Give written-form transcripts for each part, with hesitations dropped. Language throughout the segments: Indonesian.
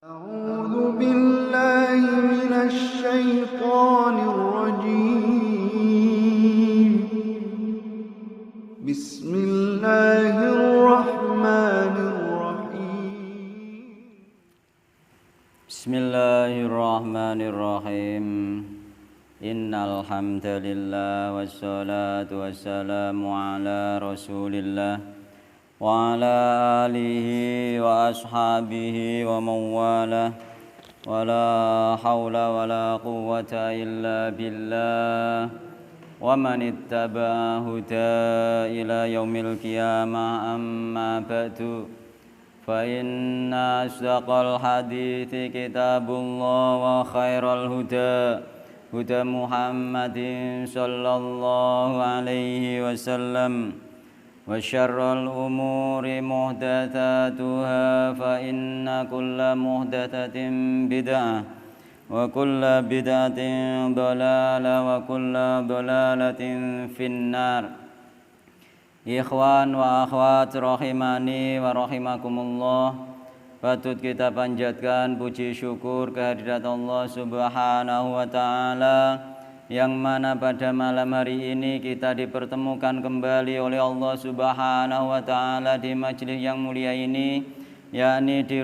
أعوذ بالله من الشيطان الرجيم بسم الله الرحمن الرحيم بسم الله الرحمن الرحيم إن الحمد لله والصلاة والسلام على رسول الله وعلى آله وأصحابه ومن والاه ولا حول ولا قوة إلا بالله ومن اتبع هداه إلى يوم القيامة أما بعد فإن أصدق الحديث كتاب الله وخير الهدى هدى محمد صلى الله عليه وسلم وشر الأمور محدثاتها فإن كل محدثة بدعة وكل بدعة ضلالة وكل ضلالة في النار. Ikhwan wa akhwat rahimani wa rahimakumullah, patut kita panjatkan puji syukur kehadirat Allah Subhanahu wa ta'ala, yang mana pada malam hari ini kita dipertemukan kembali oleh Allah Subhanahu wa ta'ala di majelis yang mulia ini, yakni di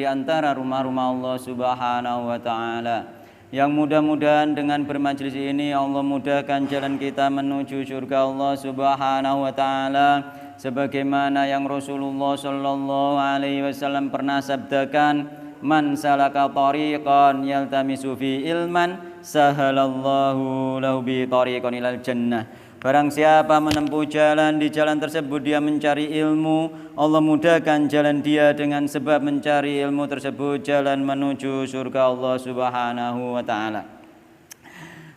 antara rumah-rumah Allah Subhanahu wa ta'ala, yang mudah-mudahan dengan bermajelis ini Allah mudahkan jalan kita menuju surga Allah Subhanahu wa ta'ala, sebagaimana yang Rasulullah sallallahu alaihi wasallam pernah sabdakan, man salaka tariqan yaltamisu fi ilman sahalallahu lahu bi tariqan ilal jannah. Barang siapa menempuh jalan, di jalan tersebut dia mencari ilmu, Allah mudahkan jalan dia dengan sebab mencari ilmu tersebut jalan menuju surga Allah Subhanahu wa ta'ala.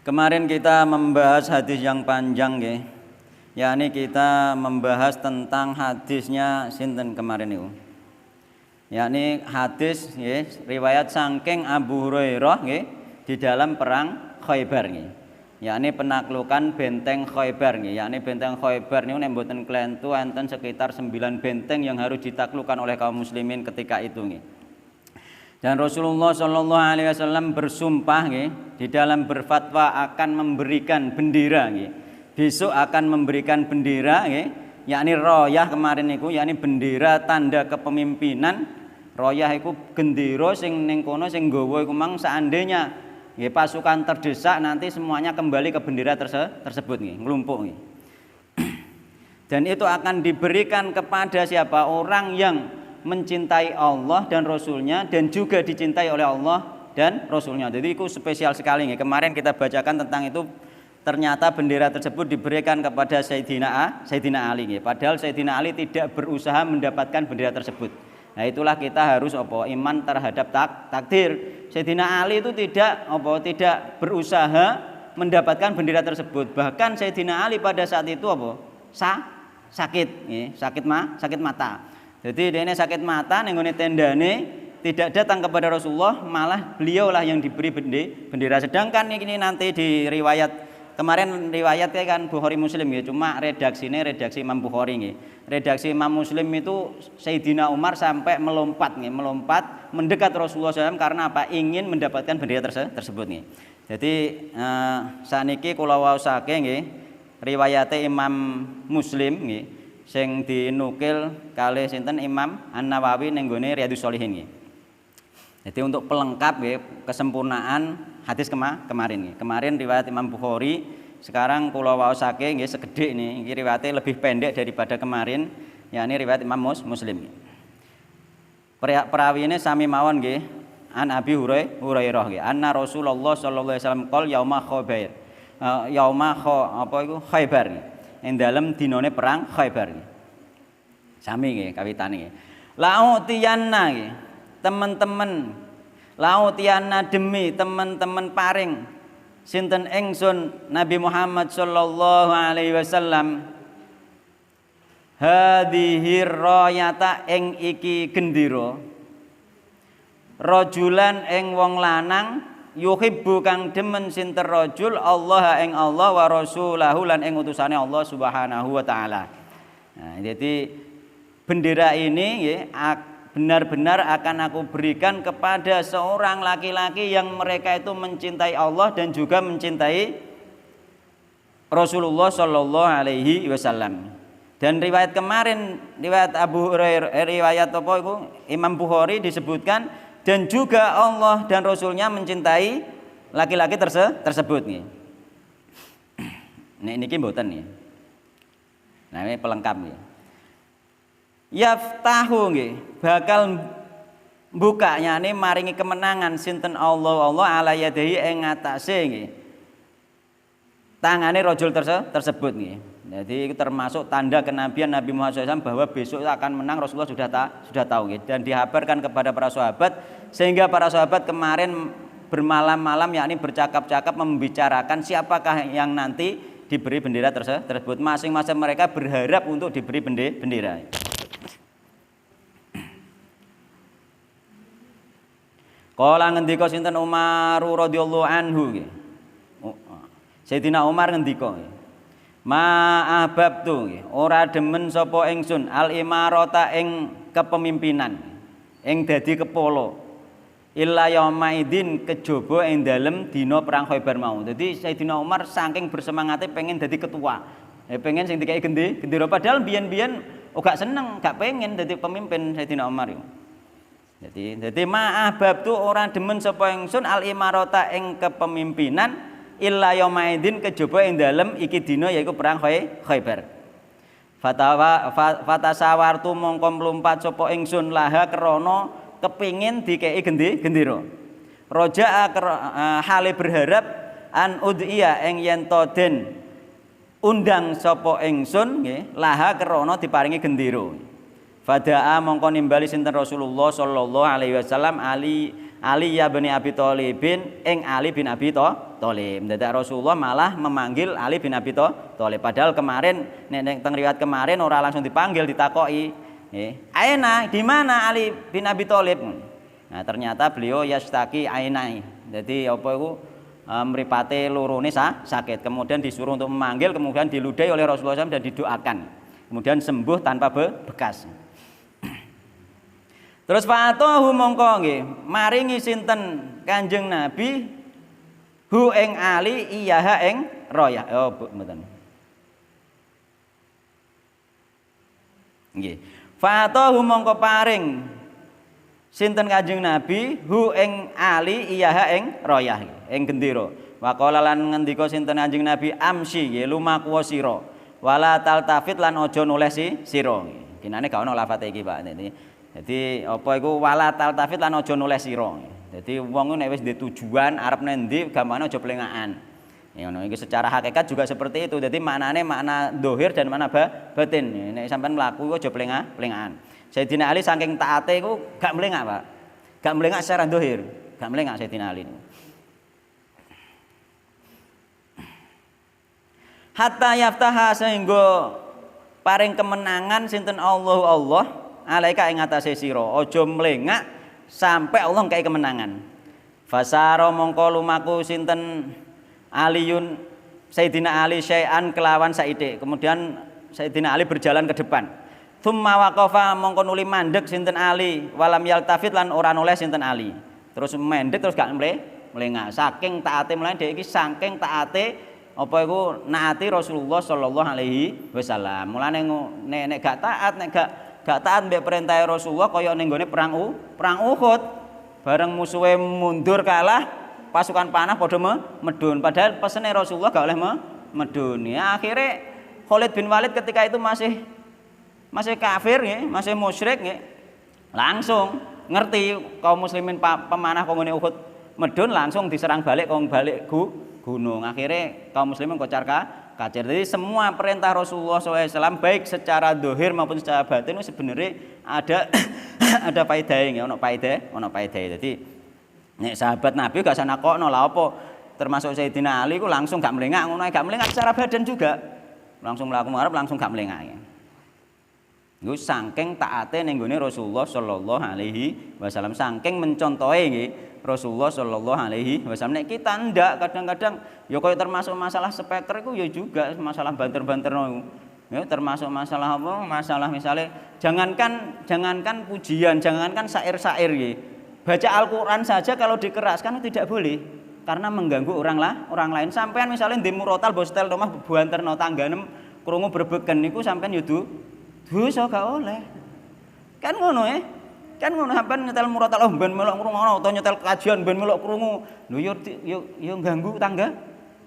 Kemarin kita membahas hadis yang panjang ya. Yakni kita membahas tentang hadisnya sinten kemarin itu. Yakni hadis ya, riwayat saking Abu Hurairah ya, di dalam perang Khaybar ya. Yakni penaklukan benteng Khaybar nggih. Yakni benteng Khaybar niku nek mboten klentu enten sekitar 9 benteng yang harus ditaklukkan oleh kaum muslimin ketika itu nggih. Dan Rasulullah sallallahu alaihi wasallam bersumpah nggih di dalam berfatwa akan memberikan bendera nggih. Besok akan memberikan bendera nggih, yakni royah kemarin niku, yakni bendera tanda kepemimpinan. Royah iku gendera sing ning kono sing nggawa iku mang seandainya nggih pasukan terdesak nanti semuanya kembali ke bendera tersebut nggih, nglumpuk nggih. Dan itu akan diberikan kepada siapa? Orang yang mencintai Allah dan Rasulnya dan juga dicintai oleh Allah dan Rasulnya. Jadi itu spesial sekali nggih. Kemarin kita bacakan tentang itu, ternyata bendera tersebut diberikan kepada Sayyidina Ali nggih. Padahal Sayyidina Ali tidak berusaha mendapatkan bendera tersebut. Nah itulah kita harus iman terhadap takdir. Sayyidina Ali itu tidak berusaha mendapatkan bendera tersebut. Bahkan Sayyidina Ali pada saat itu sakit mata. Jadi dia ini sakit mata nenggone tendane, tidak datang kepada Rasulullah, malah beliaulah yang diberi bendera. Sedangkan ini nanti di riwayat kemarin riwayatnya kan Bukhari Muslim ya, cuma redaksi Imam Bukhari nggih. Redaksi Imam Muslim itu Sayyidina Umar sampai melompat mendekat Rasulullah SAW karena apa? Ingin mendapatkan bendera tersebut nggih. Jadi saniki kula waosake nggih riwayate Imam Muslim nggih sing dinukil kalih sinten Imam An-Nawawi ning nggone Riyadhus Shalihin nggih. Jadi untuk pelengkap nggih kesempurnaan hadis kemarin nggih. Kemarin riwayat Imam Bukhari, sekarang kula waosake nggih segede ini riwayate lebih pendek daripada kemarin, yakni riwayat Imam Muslim. Perawine sami mawon nggih, an Abi Hurairah nggih. Anna Rasulullah sallallahu alaihi wasallam qol yauma Khaybar. Khaybar nggih. Ing dalem dinane perang Khaybar nggih. Sami nggih kawitane nggih. La'utiyanna nggih. Teman-teman, lautiana demi teman-teman paring sinten ingsun Nabi Muhammad sallallahu alaihi wasallam hadhihi rayata ing iki gendera rajulan ing wong lanang yuhibbu kang demen sinten rajul Allah ing Allah wa rasulahu lan ing utusane Allah Subhanahu wa taala. Nah, jadi bendera ini ya, benar-benar akan aku berikan kepada seorang laki-laki yang mereka itu mencintai Allah dan juga mencintai Rasulullah Shallallahu Alaihi Wasallam. Dan riwayat kemarin, riwayat Abu Hurairah, riwayat apa itu Imam Bukhari disebutkan, dan juga Allah dan Rasulnya mencintai laki-laki tersebut nih. Nah, ini mboten nih. Nah, ini pelengkap nih. Yaftahu nggih, bakal bukanya nih maringi kemenangan sinten Allah ala yadihi ing ngatasé nggih. Tangane rajul tersebut nggih. Jadi itu termasuk tanda kenabian Nabi Muhammad SAW bahwa besok akan menang. Rasulullah sudah tahu nggih, dan dihabarkan kepada para sahabat, sehingga para sahabat kemarin bermalam-malam yakni bercakap-cakap membicarakan siapakah yang nanti diberi bendera tersebut. Masing-masing mereka berharap untuk diberi bendera. Kala ngendika sinten Umar radhiyallahu anhu nggih. Sayyidina Umar ngendika nggih. Ma'ahbabtu nggih, ora demen sapa ingsun al imarata ing kepemimpinan, ing dadi kepala. Illa yaumaidin kejaba ing dalem dina perang Khaibar mau. Jadi Sayyidina Umar saking bersemangate pengen dadi ketua. Pengen sing dikai gendera padahal biyen-biyen gak seneng, gak pengen dadi pemimpin Sayyidina Umar yo. Jadi ma'ahbab tu orang demen sapa ingsun al imarata ing kepemimpinan illa yaumaidin kejaba ing dalem iki dina yaiku perang Khaibar. Fatasawartu mongko mlumpat sapa ingsun laha krana kepingin dikei gendera. Roja hale berharap an udhiya ing yen to den undang sapa ingsun nggih laha krana diparingi gendera. Fada'a mongko nimbali sinten Rasulullah sallallahu alaihi wasallam Ali bin Abi Thalibin ing Ali bin Abi Thalib. Dadak Rasulullah malah memanggil Ali bin Abi Thalib. Padahal kemarin nek teng riwayat kemarin ora langsung dipanggil, ditakoki. Aina di mana Ali bin Abi Thalib? Nah, ternyata beliau yastaki ainai. Jadi apa iku mripate lorone sakit. Kemudian disuruh untuk memanggil, kemudian diludahi oleh Rasulullah SAW dan didoakan. Kemudian sembuh tanpa bekas. Terus fa'atahu mongko nggih maringi sinten Kanjeng Nabi hu ing Ali iyaha ing royah. Oh mboten. Nggih. Fa'atahu mongko paring sinten Kanjeng Nabi hu ing Ali iyaha ing royah ing gendera. Wa qala lan ngendika sinten Kanjeng Nabi amsi nggih lumaku sira wala taltafit lan aja noleh sira. Kinane gak ono lafate iki Pak. Jadi apa iku wala taltafit lan aja noleh sira. Jadi wong nek wis ndek tujuan arep nendi gamane aja plengakan. Ya ngono iki secara hakikat juga seperti itu. Jadi maknane makna dohir dan makna batin. Nek sampean mlaku aja plengakan. Sayyidina Ali saking taate iku gak mlengak, Pak. Gak mlengak secara dohir, gak mlengak Sayyidina Ali. Hatta yaftaha sehingga paring kemenangan sinten Allah alaika ing atase sira, aja mlengak sampai Allah ngkai kemenangan. Fasara mongko lumaku sinten Aliun Sayyidina Ali syai'an kelawan saithik. Kemudian Sayyidina Ali berjalan ke depan. Tsumma waqafa mongko nuli mandek sinten Ali walam yaltafit lan ora noleh sinten Ali. Terus mendek terus gak mlengak. Saking taate mulane dhek iki saking taate apa iku naati Rasulullah sallallahu alaihi wasallam. Mulane nek gak taat nek gak taat mbek perintah Rasulullah kaya ning gone perang Uhud. Bareng musuhe mundur kalah, pasukan panah padha medun. Padahal pesene Rasulullah gak oleh medun. Ya akhirnya Khalid bin Walid ketika itu masih kafir ya, masih musyrik ya. Langsung ngerti kaum muslimin pemanah kanggo Uhud medun langsung diserang balik gunung. Akhirnya kaum muslimin kocar-kacir. Jadi semua perintah Rasulullah SAW baik secara dohir maupun secara batin itu sebenarnya ada faedahnya, ono faedah. Jadi nek sahabat Nabi gak sanakokno lah apa termasuk Sayyidina Ali ku langsung gak melengak ngono, gak melengak secara badan juga. Langsung mlaku ngarep langsung gak melengak. Iku saking taate ning gone Rasulullah sallallahu alaihi wasallam, saking mencontohi nggih Rasulullah sallallahu alaihi wasallam. Nek kita ndak kadang-kadang ya koyo termasuk masalah spekter iku ya juga masalah banter-banterno. Ya, termasuk masalah apa? Masalah misalnya jangankan pujian, jangankan syair-syair nggih. Baca Al-Qur'an saja kalau dikeraskan itu tidak boleh karena mengganggu orang lain. Sampean misalnya di murotal bostel omah buanterno tangganem krungu brebegen niku sampean yo dosa gak oleh. Kan ngono Kan ngono sampean nyetel murotal ben melok ngrungokno utawa nyetel kajian ben melok krungu. Lho yo ganggu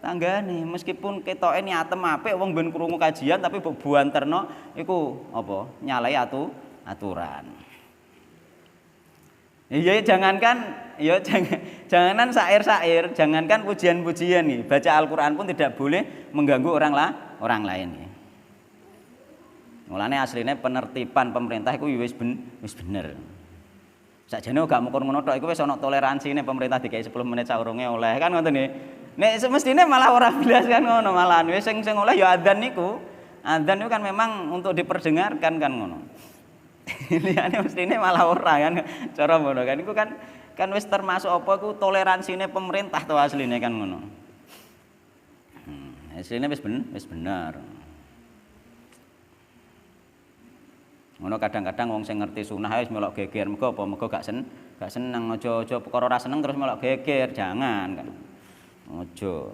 tanggane meskipun ketoke niatem apik wong ben krungu kajian tapi buanterno iku apa nyalai aturan. Iya jangankan syair-syair, jangankan pujian-pujian nih. Baca Al-Qur'an pun tidak boleh mengganggu orang lain nih. Mulane asline penertiban pemerintah iku wis bener. Sakjane gak mung ngono tok iku wis ana toleransine pemerintah dikai 10 menit saurunge oleh kan ngoten nggih. Nek semestine malah ora blas kan ngono malahan wis sing oleh ya adzan niku. Adzan niku kan memang untuk diperdengarkan kan ngono. Liyane mestine malah ora kan cara ngono kan iku kan wis termasuk apa iku toleransine pemerintah to asline kan ngono. Asline wis bener. Ngono kadang-kadang wong sing ngerti sunah wis melok geger mergo apa mergo gak seneng aja perkara ora seneng terus melok geger jangan kan. Ojo.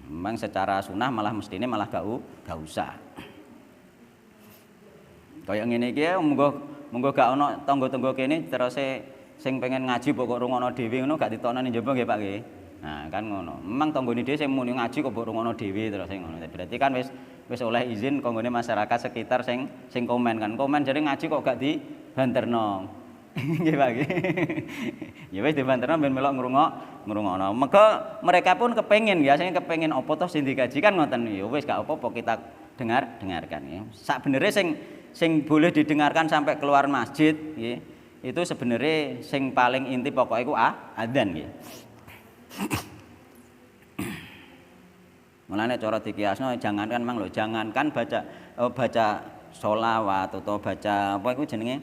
Memang secara sunah malah mestine malah gak usah. Kaya ngene iki monggo gak ana tangga-tangga kene terus sing pengen ngaji pokok rungokno dhewe ngono gak ditokno ning njaba nggih Pak nggih. Nah, kan ngono. Memang tanggane dhewe sing muni ngaji kok mbok rungokno dhewe terus ngono. Berarti kan wis oleh izin kanggone masyarakat sekitar sing komen kan. Komen jare ngaji kok gak dibanterno. Nggih Pak nggih. Ya wis dibanterno ben melok ngrungokno. Mereka pun kepengin ya, sing kepengin apa toh sing dikaji kan ngoten. Ya wis gak apa-apa kita dengarkan ya. Sakbenere sing boleh didengarkan sampai keluar masjid nggih. Itu sebenarnya sing paling inti pokoknya iku adzan nggih. Mulane cara dikiasno jangankan baca sholawat atau baca apa iku jenenge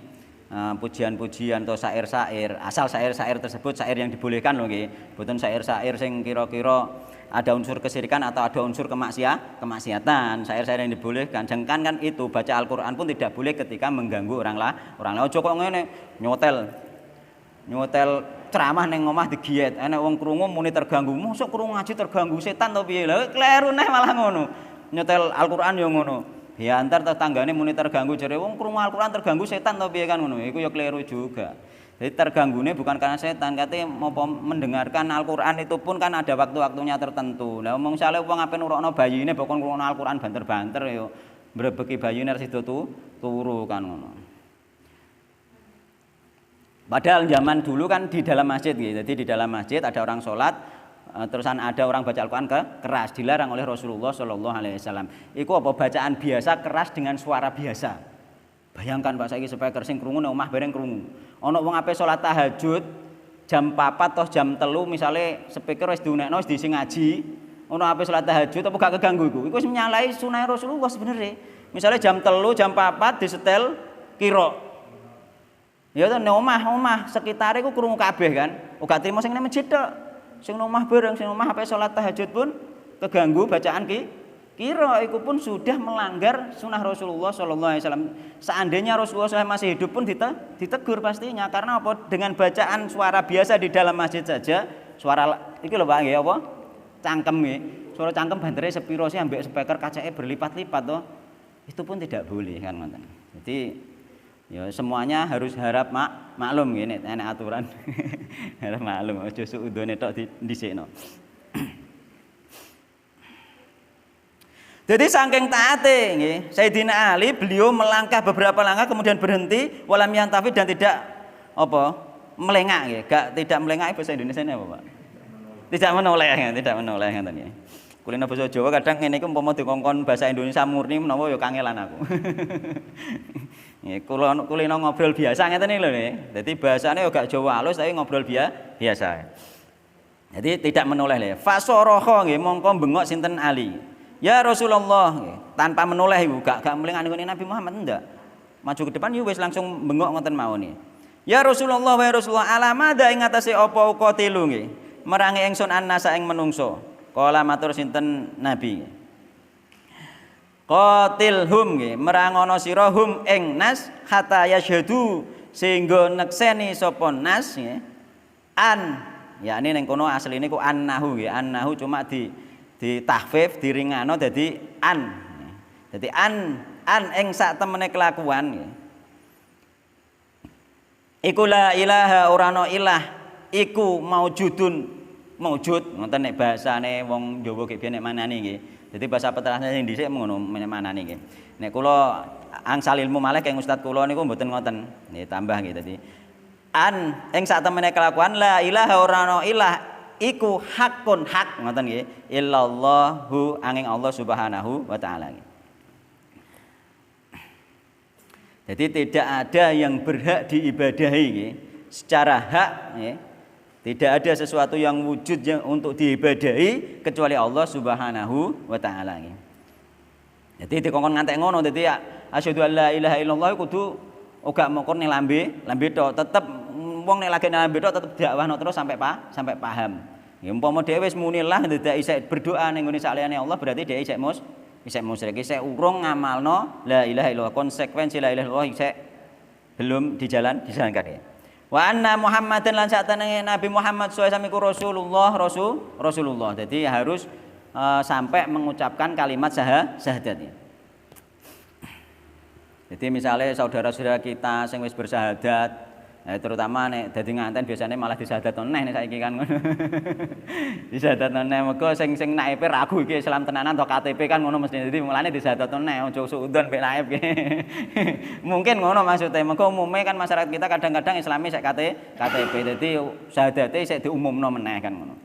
pujian-pujian atau syair-syair. Asal syair-syair tersebut syair yang dibolehkan lho nggih. Mboten syair-syair sing kira-kira ada unsur kesyirikan atau ada unsur kemaksiatan. Syair-syair yang dibolehkan. Jangan kan itu baca Al-Qur'an pun tidak boleh ketika mengganggu orang lain. Ojo kok ngene nyotel ceramah ning omah digiet. Enek wong krungu muni terganggu. Mosok krungu ngaji terganggu setan to piye? Lha kleru neh malah ngono. Nyetel Al-Qur'an ya ngono. Ya antar tetanggane muni terganggu jare wong krungu Al-Qur'an terganggu setan to piye kan ngono. Iku ya kleru juga. Jadi terganggune bukan karena setan, katanya mau mendengarkan Al-Qur'an itu pun kan ada waktu-waktunya tertentu. Lah omong sale wong ape nurukno bayine pokon ngrungokno Al-Qur'an banter-banter ya mbrebeki bayine resido turu kan ngono. Padahal zaman dulu kan di dalam masjid gitu. Jadi di dalam masjid ada orang sholat, terusan ada orang baca Al-Qur'an keras, dilarang oleh Rasulullah Shallallahu Alaihi Wasallam. Iku apa bacaan biasa keras dengan suara biasa. Bayangkan Pak saiki supaya kersing krungu nang omah bareng krungu. Ana wong ape salat tahajud jam 4 atau jam 3 misale speaker wis diunekno wis diisi ngaji. Ana ape salat tahajud apa gak keganggu iku? Iku wis nyalai sunah Rasulullah sebenarnya. Misale jam 3, jam 4 disetel kira. Ya to nang omah sekitare iku krungu kabeh kan. Ora trimo sing nang masjid tok. Sing nang omah bareng, sing nang omah ape salat tahajud pun keganggu bacaan kira itu pun sudah melanggar sunnah Rasulullah Shallallahu Alaihi Wasallam. Seandainya Rasulullah SAW masih hidup pun ditegur pastinya karena apa? Dengan bacaan suara biasa di dalam masjid saja suara iki lho Pak nggih apa? Cangkem nggih. Suara cangkem bantere sepiro sih ambek speaker kacake berlipat-lipat toh. Itu pun tidak boleh kan ngoten. Jadi ya semuanya harus harap maklum nggih nek enek aturan. Harap maklum aja suudone tok dhisikno. Jadi saking taate nggih, Sayyidina Ali beliau melangkah beberapa langkah kemudian berhenti walam yantafi dan tidak apa? Melengak nggih. Tidak melengak bahasa Indonesia ini apa, Pak? Tidak menoleh ngoten nggih. Kulino basa Jawa kadang ngene iki umpama dikongkon bahasa Indonesia murni menawa ya kangelan aku. Nggih, kulino ngobrol biasa ngeten iki lho nggih. Dadi bahasane ya gak Jawa halus tapi ngobrol biasa. Jadi tidak menoleh nggih. Fasaraha nggih mongko bengok sinten Ali. Ya Rasulullah, tanpa menoleh ibu, gak melengak Nabi Muhammad ndak. Maju ke depan wis langsung bengok ngoten mawon. Ya Rasulullah wa Rasulullah alamada ing atase apa qatilu nggih. Merangi ingsun annasa ing menungso. Kala matur sinten Nabi. Qatilhum nggih, merangono sira hum ing nas hatta yasyhadu sehingga nekseni sapa nas nggih. An, yakni ning kono asline ku annahu nggih, annahu cuma di tahfif diringano dadi an. Dadi an ing sak temene kelakuan nggih. Iku la ilaha ora ana ilah, iku maujud ngoten nek bahasane wong Jawa ki biyen nek manani nggih. Jadi bahasa peterasnya sing dhisik ngono manani nggih. Nek kula angsal ilmu malih keng ustaz kula niku mboten ngoten. Nggih tambah nggih dadi an ing sak temene kelakuan la ilaha ora ana ilah iku hakun hak ngoten nggih. Illallahu angin Allah Subhanahu wa taala. Jadi tidak ada yang berhak diibadahi nggih. Secara hak nggih. Tidak ada sesuatu yang wujud yang untuk diibadahi kecuali Allah Subhanahu wa taala. Jadi dikongkon ngantek ngono dadi asyhadu alla ilaha illallah kudu uga mongkon ning lambe tok tetep wong nek lagi lambe tok tetep dakwahno terus sampai paham. Ya umpama dhewe wis muni lah dadak isih berdoa ning ngene saliyane Allah berarti dhewe isih musyrik, isih urung ngamalno la ilaha illallah, konsekuensi la ilaha illallah isih belum dijalankan. Wa anna Muhammadan lan saktenenge Nabi Muhammad SAW iku Rasulullah. Jadi harus sampai mengucapkan kalimat syahadat. Jadi misalnya saudara-saudara kita sing wis bersyahadat, terutama nek dadi nganten biasanya malah disyahadatno neh nek saiki kan ngono. Disyahadatno neh mergo sing naipe ragu iki Islam tenanan atau KTP kan ngono mesti. Jadi mulane disyahadatno neh aja suudon mek naib ki. Mungkin ngono maksudnya. Mergo umume kan masyarakat kita kadang-kadang Islami sik KTP. Dadi syahadate sik diumumno meneh kan ngono.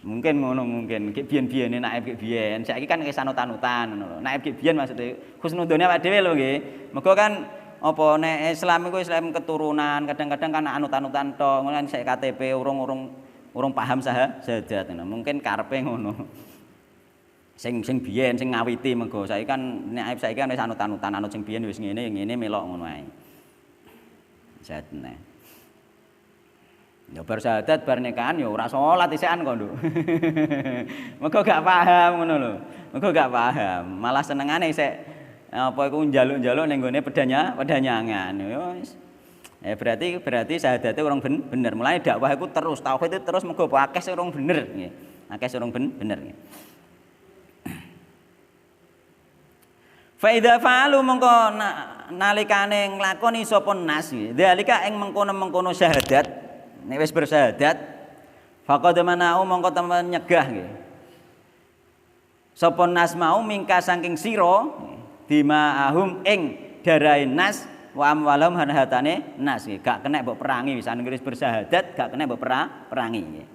Mungkin ngono mungkin. Ki biyen-biyene naib ki biyen. Saiki kan wis anut-anutan ngono lho. Naib ki biyen maksudnya husnudone awake dhewe lho nggih. Mergo kan apa nek Islam iku Islam keturunan, kadang-kadang kan anut-anutan tok, ngono sik KTP urung paham syahadat ngono. Mungkin karepe ngono. Sing biyen sing ngawiti mergo saiki kan nek saiki kan wis anut-anutan, anut sing biyen wis ngene melok ngono ae. Syahadat neh. Ya bar syahadat bar nikahan ya ora salat isikan kok lho. Mergo gak paham ngono lho. Mergo gak paham, malah senengane sik apa iku njaluk-njaluk ning gone pedanyangan ya wis. Berarti syahadate urung bener. Mulane dakwah iku terus tauhid itu terus mergo akeh sing urung bener nggih. Akeh sing urung bener nggih. Fa idza fa'alu mongko nalikane nglakoni sapa nas nggih. Dzalika ing mengkono-mengkono syahadat nek wis bersyahadat faqad mana'u mongko temen nyegah nggih. Sapa nas mau mingka saking sira dima'ahum ing darahe nas wa amwalhum hartane nas nggih. Gak kena mbok perangi wis anggere wis bersyahadat gak kena mbok perangi nggih.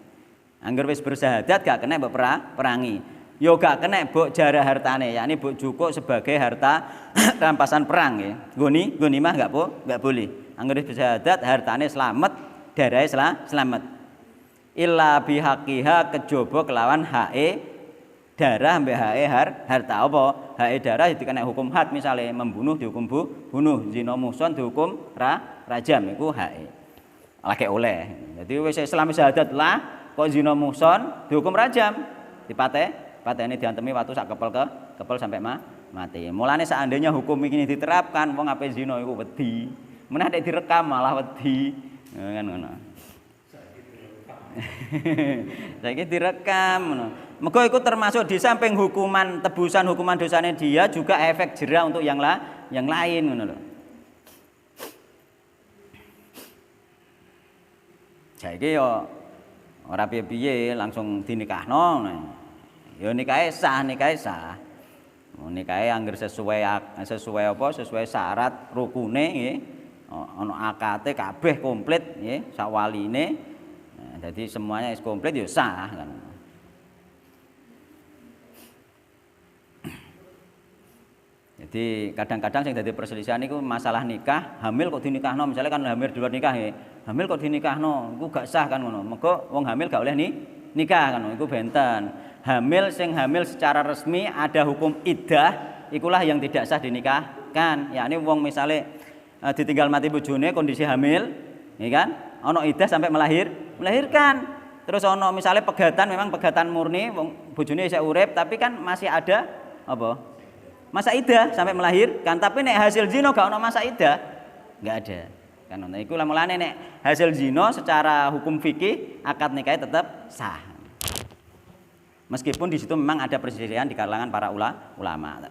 Anggere wis bersyahadat gak kena mbok perangi. Yo gak kena mbok jara hartane, yakni mbok jukuk sebagai harta rampasan perang nggih. Ghanimah gak boleh. Anggere bersyahadat hartane slamet, darahe slamet. Illa bihaqiha kejaba kelawan hae darah mbek hae harta apa? Hae darah dikena hukum had misalnya membunuh dihukum bunuh, zina muhsan dihukum rajam iku hae. Lagi oleh. Jadi wis Islam syahadat lah kok zina muhsan dihukum rajam. Pateni diantemi watu sak kepel sampai mati. Mulane seandainya hukum ini diterapkan wong ape zina iku wedi. Meneh nek direkam malah wedi. Kan ngono. Saiki direkam ngono. Mergo iku termasuk di samping hukuman tebusan hukuman dosane dia juga efek jera untuk yang lain ngono lho. Saiki yo ora piye-piye langsung dinikahno. Ya nikahe sah. Nikahe angger sesuai apa? Sesuai syarat rukune nggih. Ana akate kabeh komplit nggih, sak waline. Nah, jadi semuanya is komplit ya sah kan. Jadi kadang-kadang sing dadi perselisihan niku masalah nikah, hamil kok dinikahno, misalnya kan hamil di luar nikah ya. Hamil kok dinikahno, iku gak sah kan ngono. Mergo wong hamil gak oleh nikah kan, iku benten. Hamil sing hamil secara resmi ada hukum iddah, ikulah yang tidak sah dinikahkan. Yakni wong misalnya ditinggal mati bojone kondisi hamil, ya kan? Ana iddah sampai melahirkan. Terus ana misalnya pegatan memang pegatan murni wong bojone isih urip tapi kan masih ada apa? masa iddah sampai melahirkan, tapi nek hasil zina gak ono masa iddah. Enggak ada. Kan ngono iku mulane nek hasil zina secara hukum fikih akad nikah tetap sah. Meskipun di situ memang ada perselisihan di kalangan para ulama.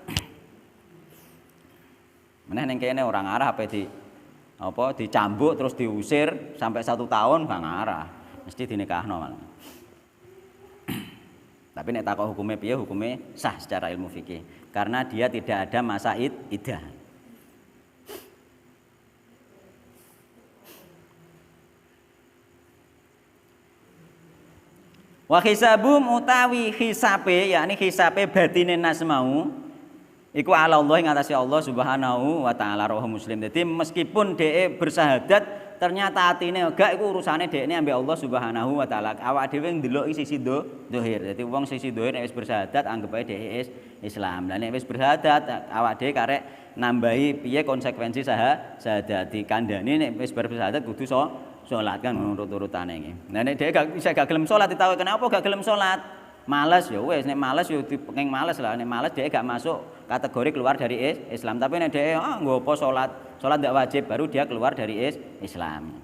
Meneh ning kene orang arah apa dicambuk terus diusir sampai 1 tahun gak ngarah. Mesti dinikahno malah. Tapi nek takok hukumnya piye, hukumnya sah secara ilmu fikih karena dia tidak ada masa iddah. Wa hisabum utawi hisabe, yakni hisabe batine nas mau iku ala Allah ing atase Allah Subhanahu wa taala roh muslim. Jadi meskipun dhek bersahadat ternyata atine gak iku urusane dhekne ambek Allah Subhanahu wa taala. Awak dhewe ndeloki sisi dohir. Dadi wong sisi dohir nek wis bersahadat anggap ae dhek Islam. Lah nek wis bersahadat awak dhewe karek nambahi piye konsekuensi sahadat dikandani nek wis bersahadat kudu salat kan urut-urutane iki. Nah nek dhek gak gelem salat ditakoki kenapa gak gelem salat? Males ya wis nek males ya dipenging males lah. Nek males dhek gak masuk kategori keluar dari Islam. Tapi nek dhek nggo apa salat tidak wajib baru dia keluar dari Islam.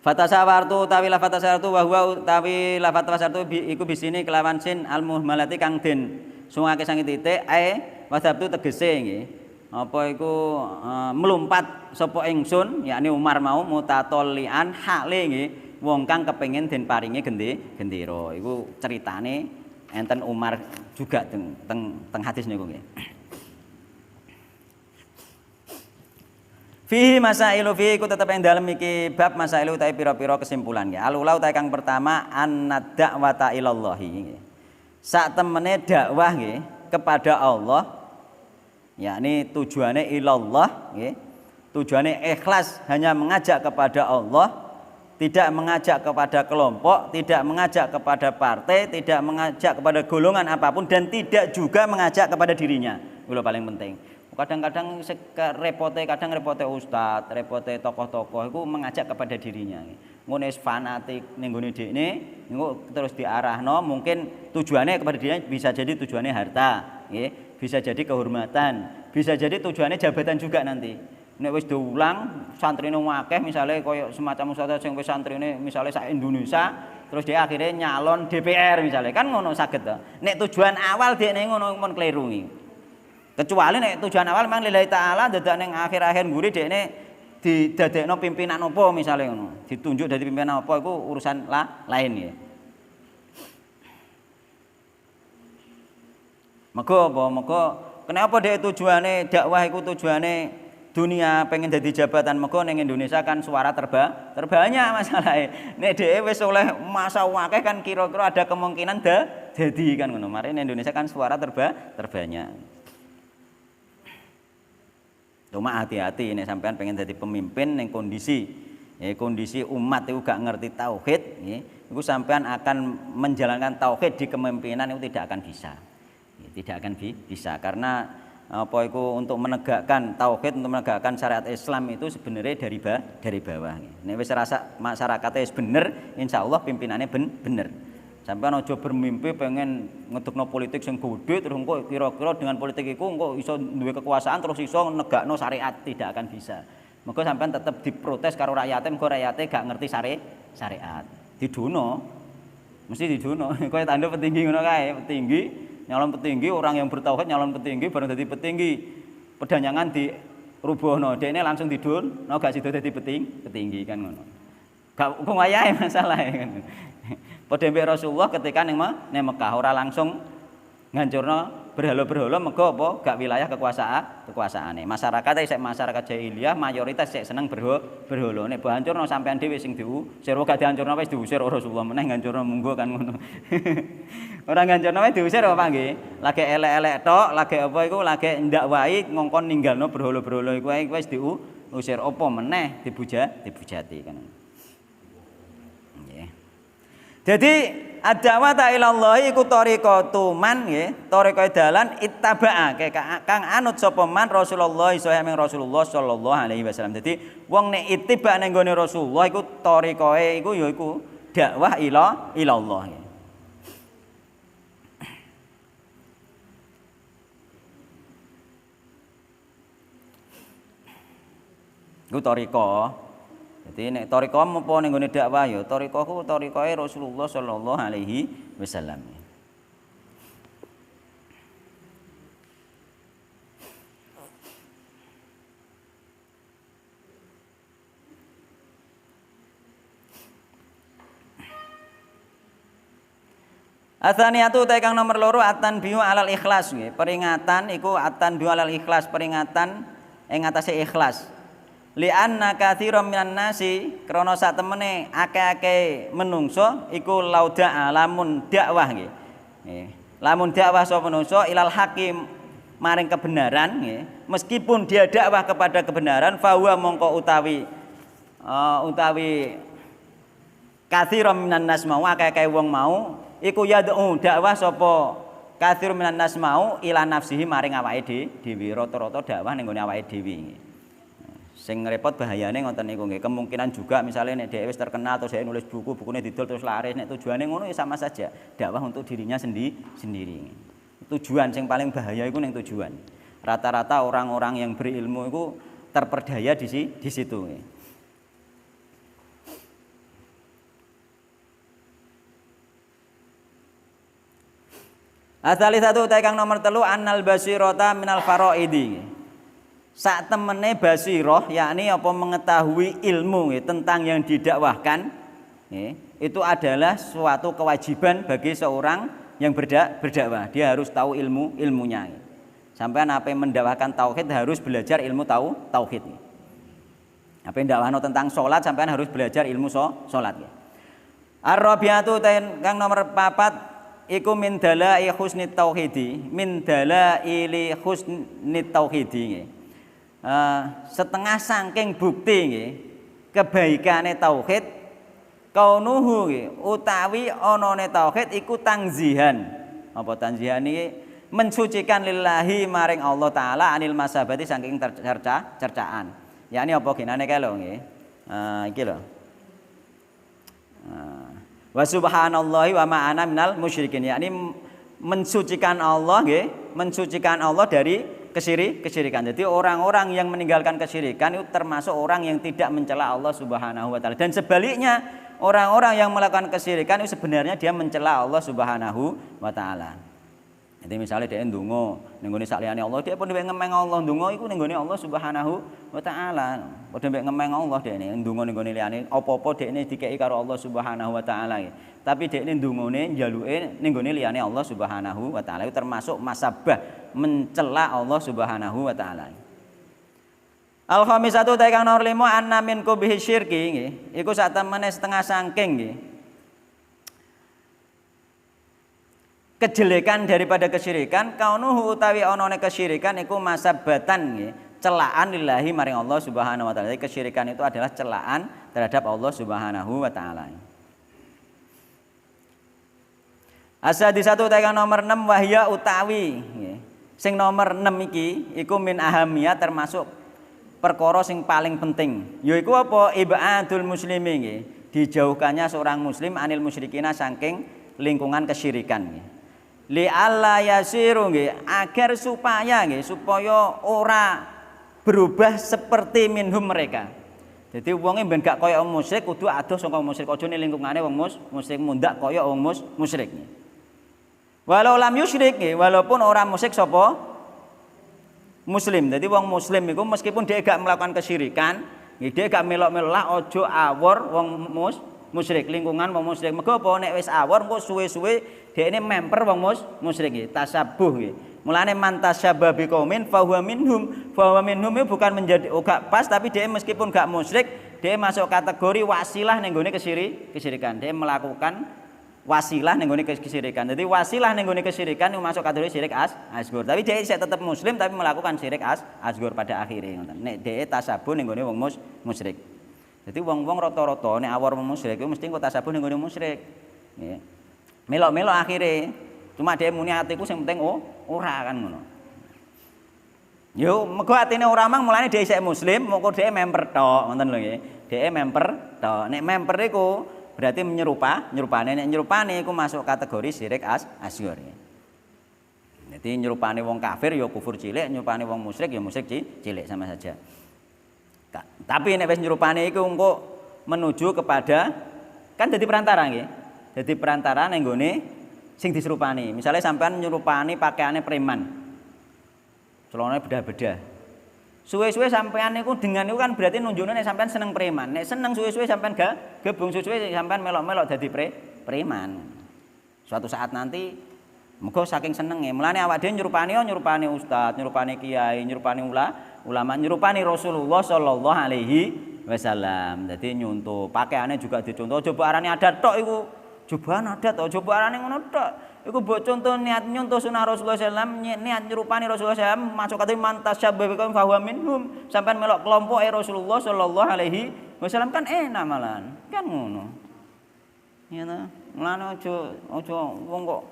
Fatasawartu utawi la fatasawartu wa huwa utawi la fatasawartu iku bisini kelawan sin al muhmalati kang den sungake sange titik wasabtu tegese nggih. Apa iku melumpat sapa ingsun yakni Umar mau mutatolian hale nggih wong kang kepengin den paringi gendera. Iku ceritane enten Umar juga teng hadis niku nggih. Fihi masailu fihi ku tetep ing dalem iki bab masailu utawi pira-pira kesimpulan nggih. Alula utawi kang pertama an-da'wata ilallahi nggih. Sak temene dakwah nggih kepada Allah yakni tujuane ilallah nggih. Tujuane ikhlas hanya mengajak kepada Allah, tidak mengajak kepada kelompok, tidak mengajak kepada partai, tidak mengajak kepada golongan apapun dan tidak juga mengajak kepada dirinya. Itu paling penting. Kadang-kadang kadang repote ustaz, repote tokoh-tokoh itu mengajak kepada dirinya. Ngono wis fanatik ning nggone dhekne, engko terus diarahno mungkin tujuannya kepada dirinya bisa jadi tujuannya harta, nggih, bisa jadi kehormatan, bisa jadi tujuannya jabatan juga nanti. Nek wis diulang santrine akeh misale koyo semacam ustaz sing wis santrine misale sak Indonesia, terus dia akhirnya nyalon DPR misale. Kan ngono saged to. Nek tujuan awal dhekne ngono pun kleru iki. Kecuali nek tujuan awal memang lillahi taala dadak ning akhir-akhir mburi dekne didadekno pimpinan apa misale ngono. Ditunjuk dadi pimpinan apa iku urusan lain ya. Mergo apa? Mergo kenapa dhek tujuane dakwah iku tujuane dunia pengen dadi jabatan mergo ning Indonesia kan suara terbanyak masalahe. Nek dhek wis oleh masa akeh kan kira-kira ada kemungkinan dadi kan ngono. Mari ning Indonesia kan suara terbanyak. Cuma hati-hati nek sampean pengen jadi pemimpin ning kondisi umat itu gak ngerti tauhid iku sampean akan menjalankan tauhid di kepemimpinan itu tidak akan bisa. Tidak akan bisa karena apa iku untuk menegakkan tauhid, untuk menegakkan syariat Islam itu sebenarnya dari bawah. Nek wis rasa masyarakatnya wis bener, insyaallah pimpinannya bener. Sampeyan aja bermimpi pengen ngedekno politik sing gedhe terus engko kira-kira dengan politik iku engko iso duwe kekuasaan terus iso negakno syariat, tidak akan bisa. Mergo sampeyan tetep diprotes karo rakyate, mergo rakyate gak ngerti syariat. Didono. Mesti didono. Kaya tandha petinggi ngono kae, petinggi nyalon petinggi, orang yang bertauhid nyalon petinggi bareng dadi petinggi. Pedanyangan dirubuhno, dekne langsung didono gak sida dadi petinggi kan ngono. Gak kok wayahe masalah kan. Padha mbek Rasulullah ketika ning Mekah ora langsung ngancurno berhala-berhala mergo apa? Gak wilayah kekuasaane. Masyarakat isih masyarakat jahiliyah mayoritas sik seneng berhala. Nek hancurno sampean dhewe sing diusir, gak dihancurno wis diusir Rasulullah meneh ngancurno munggo kan ngono. Ora ngancurno wis diusir apa nggih? Lagi elek-elek tok, lagi apa iku lagi ndak wae ngongkon ninggalno berhala-berhala iku wis diusir apa meneh dibujati kan. Jadi ad-da'wata ilallah iku thariqatu man nggih, thariqah dalan ittaba'a kang anut sapa man Rasulullah Rasulullah sallallahu alaihi wasallam. Jadi wong nek ittiba ning gone Rasulullah iku thariqahe iku ya iku dakwah ilallah. Iku thariqah. Dadi nek thariqah apa ning gone dakwah ya thariqah ku thariqahe Rasulullah sallallahu alaihi wasallam. Atsaniyatu ta kang nomor loro at-tanbihu alal ikhlas nggih. Peringatan iku at-tanbihu alal ikhlas, peringatan ing atase ikhlas. Li anna katsiran minan nasi krana sak temene akeh-akeh menungso iku lauda lamun dakwah nggih. Nggih. Lamun dakwah sapa menungso ilal hakim maring kebenaran nggih. Meskipun dia dakwah kepada kebenaran fahuwa mongko utawi katsiran minan nas mau akeh-akeh wong mau iku yad'u dakwah sapa katsir minan nas mau ila nafsihi maring awake dhewe rata-rata dakwah ning gone awake dhewe. Sing repot bahayane ngoten niku nggih. Kemungkinan juga misalnya nek dhewe wis terkenal terus dhewe nulis buku, bukune didol terus laris nek tujuane ngono ya sama saja. Dakwah untuk dirinya sendiri. Tujuan sing paling bahaya iku ning tujuan. Rata-rata orang-orang yang berilmu iku terperdaya di situ nggih. Asali satu kang nomor telu annal basirota minal faraidi. Sak temene basiroh yakni apa mengetahui ilmu tentang yang didakwahkan itu adalah suatu kewajiban bagi seorang yang berdakwah. Dia harus tahu ilmunya. Sampai apa yang mendakwahkan tauhid harus belajar ilmu tauhid. Apa yang dakwahno tentang salat sampean harus belajar ilmu salat. Ar-rabiatu kang nomor 4 iku min dalail husnit tauhidi nggih. Setengah saking bukti nggih kebaikane tauhid kaunuhu nggih utawi anane tauhid iku tangzihan. Apa tanzihan iki? Mensucikan lillahi maring Allah taala anil masabati saking cercaan. Yakni apa ginane kae lho nggih. Iki lho. Wa subhanallahi wa ma ana minal musyrikin, yakni mensucikan Allah nggih, mensucikan Allah dari kesyirikan. Jadi orang-orang yang meninggalkan kesyirikan itu termasuk orang yang tidak mencela Allah Subhanahu wa taala. Dan sebaliknya, orang-orang yang melakukan kesyirikan itu sebenarnya dia mencela Allah Subhanahu wa taala. Jadi misalnya dia ndonga ning gone saliyane Allah, dia pun ngemeng Allah ndonga iku ning gone Allah Subhanahu wa taala. Padha mbek ngemeng Allah dekne ndonga ning gone liyane, apa-apa dekne dikeki karo Allah Subhanahu wa taala. Tapi dekne ndongane njaluke ning gone liyane Allah Subhanahu wa taala. Itu termasuk masabah mencela Allah Subhanahu wa taala. Al-khamisatu ta kang nomor 5 anna min kubihi syirki nggih. Iku sak temene setengah saking nggih. Kejelekan daripada kesyirikan kaunuhu utawi onone kesyirikan iku masabatan nggih, celaan lillahi maring Allah Subhanahu wa taala. Jadi kesyirikan itu adalah celaan terhadap Allah Subhanahu wa taala. As-sadisatu tekan nomor 6 wahya utawi nggih. Sing nomor 6 iki iku min ahamiyah termasuk perkara sing paling penting. Yaiku apa? Ibadul muslimi nggih. Dijauhkannya seorang muslim anil musyrikina saking lingkungan kesyirikan nggih. Li alla yasiru nggih agar supaya ora berubah seperti minhum mereka. Jadi wonge ben gak kaya wong musyrik kudu adoh saka musyrik, aja ning lingkungane wong musyrik mundak kaya wong musyrik. Walau lam yusyrik nggih, walaupun orang musyrik sapa muslim. Jadi wong muslim iku meskipun dia gak melakukan kesyirikan, nggih dia gak melok-melok aja awor wong musyrik, lingkungan wong musyrik. Mergo apa nek wis awor engko suwe-suwe dekne memper wong musyrik nggih, tasabuh nggih. Mulane man tasyabba biqaumin fa huwa minhum. Fa huwa minhum itu bukan menjadi gak pas, tapi dia meskipun gak musyrik, dia masuk kategori wasilah ning gone kesyirikan. Dia melakukan wasilah ning gone kesyirikan. Jadi wasilah ning gone kesyirikan itu masuk kategori syirik asghar. Tapi dia tetap muslim tapi melakukan syirik asghar pada akhirnya ngoten. Nek dia tasabuh ning gone wong musyrik. Jadi wong-wong rata-rata nek awor musyrik iku mesti engko tasabuh ning gone musyrik. Nggih. Melok-melok akhire. Cuma dia muni atiku sing penting ora kan ngono. Yo mergo atine ora mang mulane dia isih muslim, mengko dia member tok, ngoten lho nggih. Dia member tok. Nek member iku berarti nyerupane nek nyerupane iku masuk kategori syirik asghar. Jadi nyerupane wong kafir ya kufur cilik, nyerupane wong musyrik ya musyrik cilik sama saja. Tapi nek wis nyerupani iku engko menuju kepada kan dadi perantara nggih. Dadi perantara ning nggone sing diserupani. Misale sampean nyerupani pakaiane preman. Celana beda-beda. Suwe-suwe sampean niku dengan niku kan berarti nunjukne nek sampean seneng preman. Nek seneng suwe-suwe sampean gebung suwe-suwe sampean melok-melok dadi preman. Suatu saat nanti muga saking senenge. Mulane awak dhewe nyerupani ustaz, nyerupani kiai, nyerupani ulama, nyerupani Rasulullah sallallahu alaihi wasallam. Dadi nyuntuh, pakaiane juga dicontoh. Coba arane adat tok iku. Jubaan adat to, coba arane ngono tok. Iku mbok contoh niat nyuntuh sunah Rasulullah sallam, niat nyerupani Rasulullah sallam, masuk kate mantas syabbabikum fahuwa minhum. Sampean melok kelompoke Rasulullah sallallahu alaihi wasallam kan enak malahan. Kan ngono. Ya ta. Mulane aja wong kok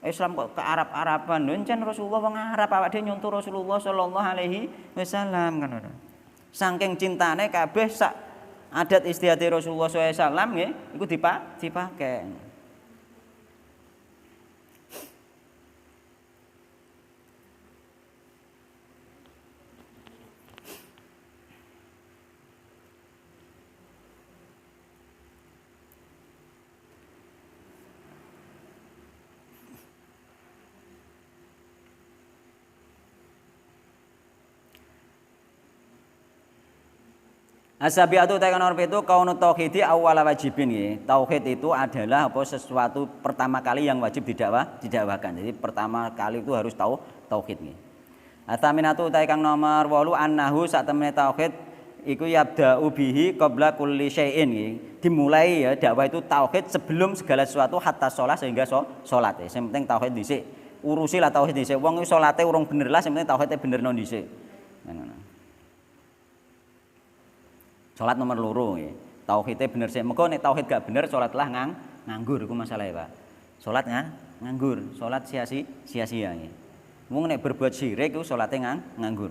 Islam kok ke Arab-Araban. Lho encen Rasulullah wong Arab awak dhewe nyuntuh Rasulullah sallallahu alaihi wasallam kan ngono. Saking cintane kabeh sak adat istiadat Rasulullah sallallahu alaihi wasallam nggih iku dipake. Asabiatu tekan nomor itu kaunu tauhidi awal wajibin nggih. Tauhid itu adalah apa sesuatu pertama kali yang wajib didakwakan. Jadi pertama kali itu harus tahu tauhid nggih. Ataminatu tekan nomor 8 annahu sak temene tauhid iku yabda'u bihi qabla kulli syai'in nggih. Dimulai ya dakwah itu tauhid sebelum segala sesuatu hatta shalah sehingga salat. Sing penting tauhid dhisik. Urusilah tauhid dhisik. Wong iku salate urung bener lah, sing penting tauhidnya benerno dhisik. Ngono. Salat nomor loro nggih. Tauhidnya bener sik. Mergo nek tauhid gak bener salatlah nganggur iku masalahe, Pak. Salat nganggur, salat sia-sia nggih. Wong nek berbuat syirik iku salate nganggur.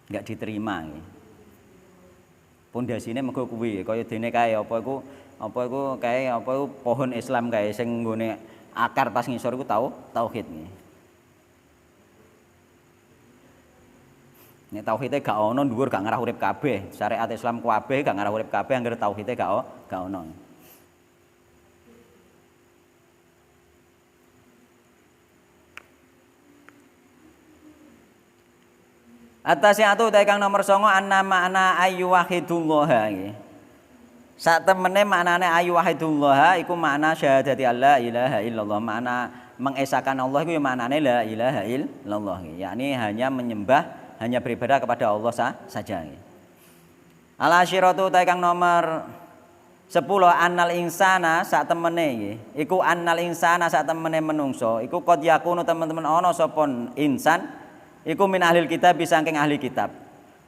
Enggak diterima nggih. Pondasine mergo kuwi kaya dene kae apa iku pohon Islam kae sing nggone akar pas ngisor iku tauhid nggih. Nek tauhide gak ono dhuwur gak ngarah urip kabeh. Syariat Islam kabeh gak ngarah urip kabeh anggere tauhide gak ono. Atasiatu tekang nomor 9 anna makna ayu wahidullah nggih. Sak temene maknane ayu wahidullah iku makna syahadati alla ilaha illallah. Makna mengesahkan Allah iku ya maknane la ilaha illallah nggih. Yakni hanya beribadah kepada Allah saja. Al-asyiratu tekang nomor 10 annal insana sak temene nggih. Iku annal insana sak temene menungso. Iku qad yakunu teman-teman ana sapa insan iku min ahlil kitab saking ahli kitab.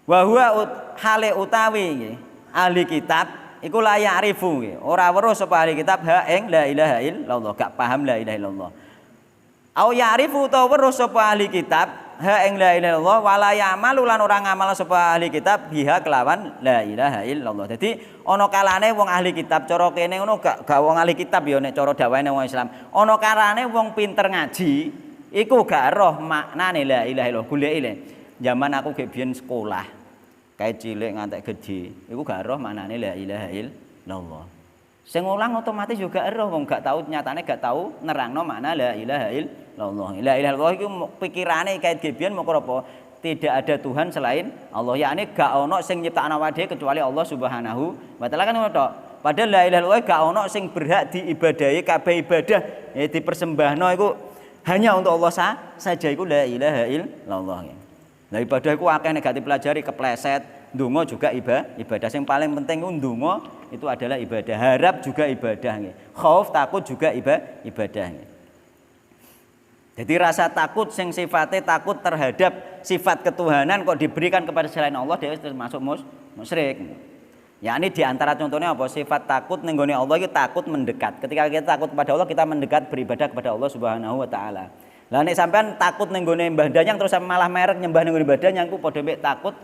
Wa huwa hale utawi nggih. Ahli kitab iku la ya'rifu nggih. Ora weruh sapa ahli kitab ha ing la ilaha illallah, gak paham la ilaha illallah. Au ya'rifu ta weruh sapa ahli kitab ha ing la ilaha illallah wala ya'malu lan ora ngamal sapa ahli kitab biha kelawan la ilaha illallah. Dadi ana kalane wong ahli kitab cara kene ngono gak wong ahli kitab ya nek cara dakwahane wong Islam. Ana kalane wong pinter ngaji iku gak roh maknane la ilaha illallah. Goleki le. Zaman aku gek biyen sekolah kae cilik ngantek gedhe iku gak roh maknane la ilaha illallah. Sing ulang otomatis juga roh wong gak tahu nyatane gak tahu nerangno makna la ilaha illallah. La ilaha illallah iku pikirane kait gebian moko apa? Tidak ada Tuhan selain Allah. Yakni gak ono sing nyiptakno awake dhewe kecuali Allah Subhanahu wa taala kan ngono tok. Padahal la ilaha illallah gak ono sing berhak diibadahi kabeh ibadah dipersembahno iku hanya untuk Allah saja iku la ilaha illallah. Lah ibadah iku akeh nek gak dipelajari kepleset. Ndonga juga ibadah. Yang paling penting ndonga itu adalah ibadah. Harap juga ibadah nggih. Khauf takut juga ibadah nggih. Jadi rasa takut sing sifatnya takut terhadap sifat ketuhanan kok diberikan kepada selain Allah dia termasuk musyrik. Yakni di antara contohnya apa? Sifat takut ning gone Allah itu takut mendekat. Ketika kita takut kepada Allah kita mendekat beribadah kepada Allah Subhanahu wa taala. Lah nek sampean takut ning gone Mbah Danyang terus malah merek nyembah ning gone Mbah Danyang ku padha mek takut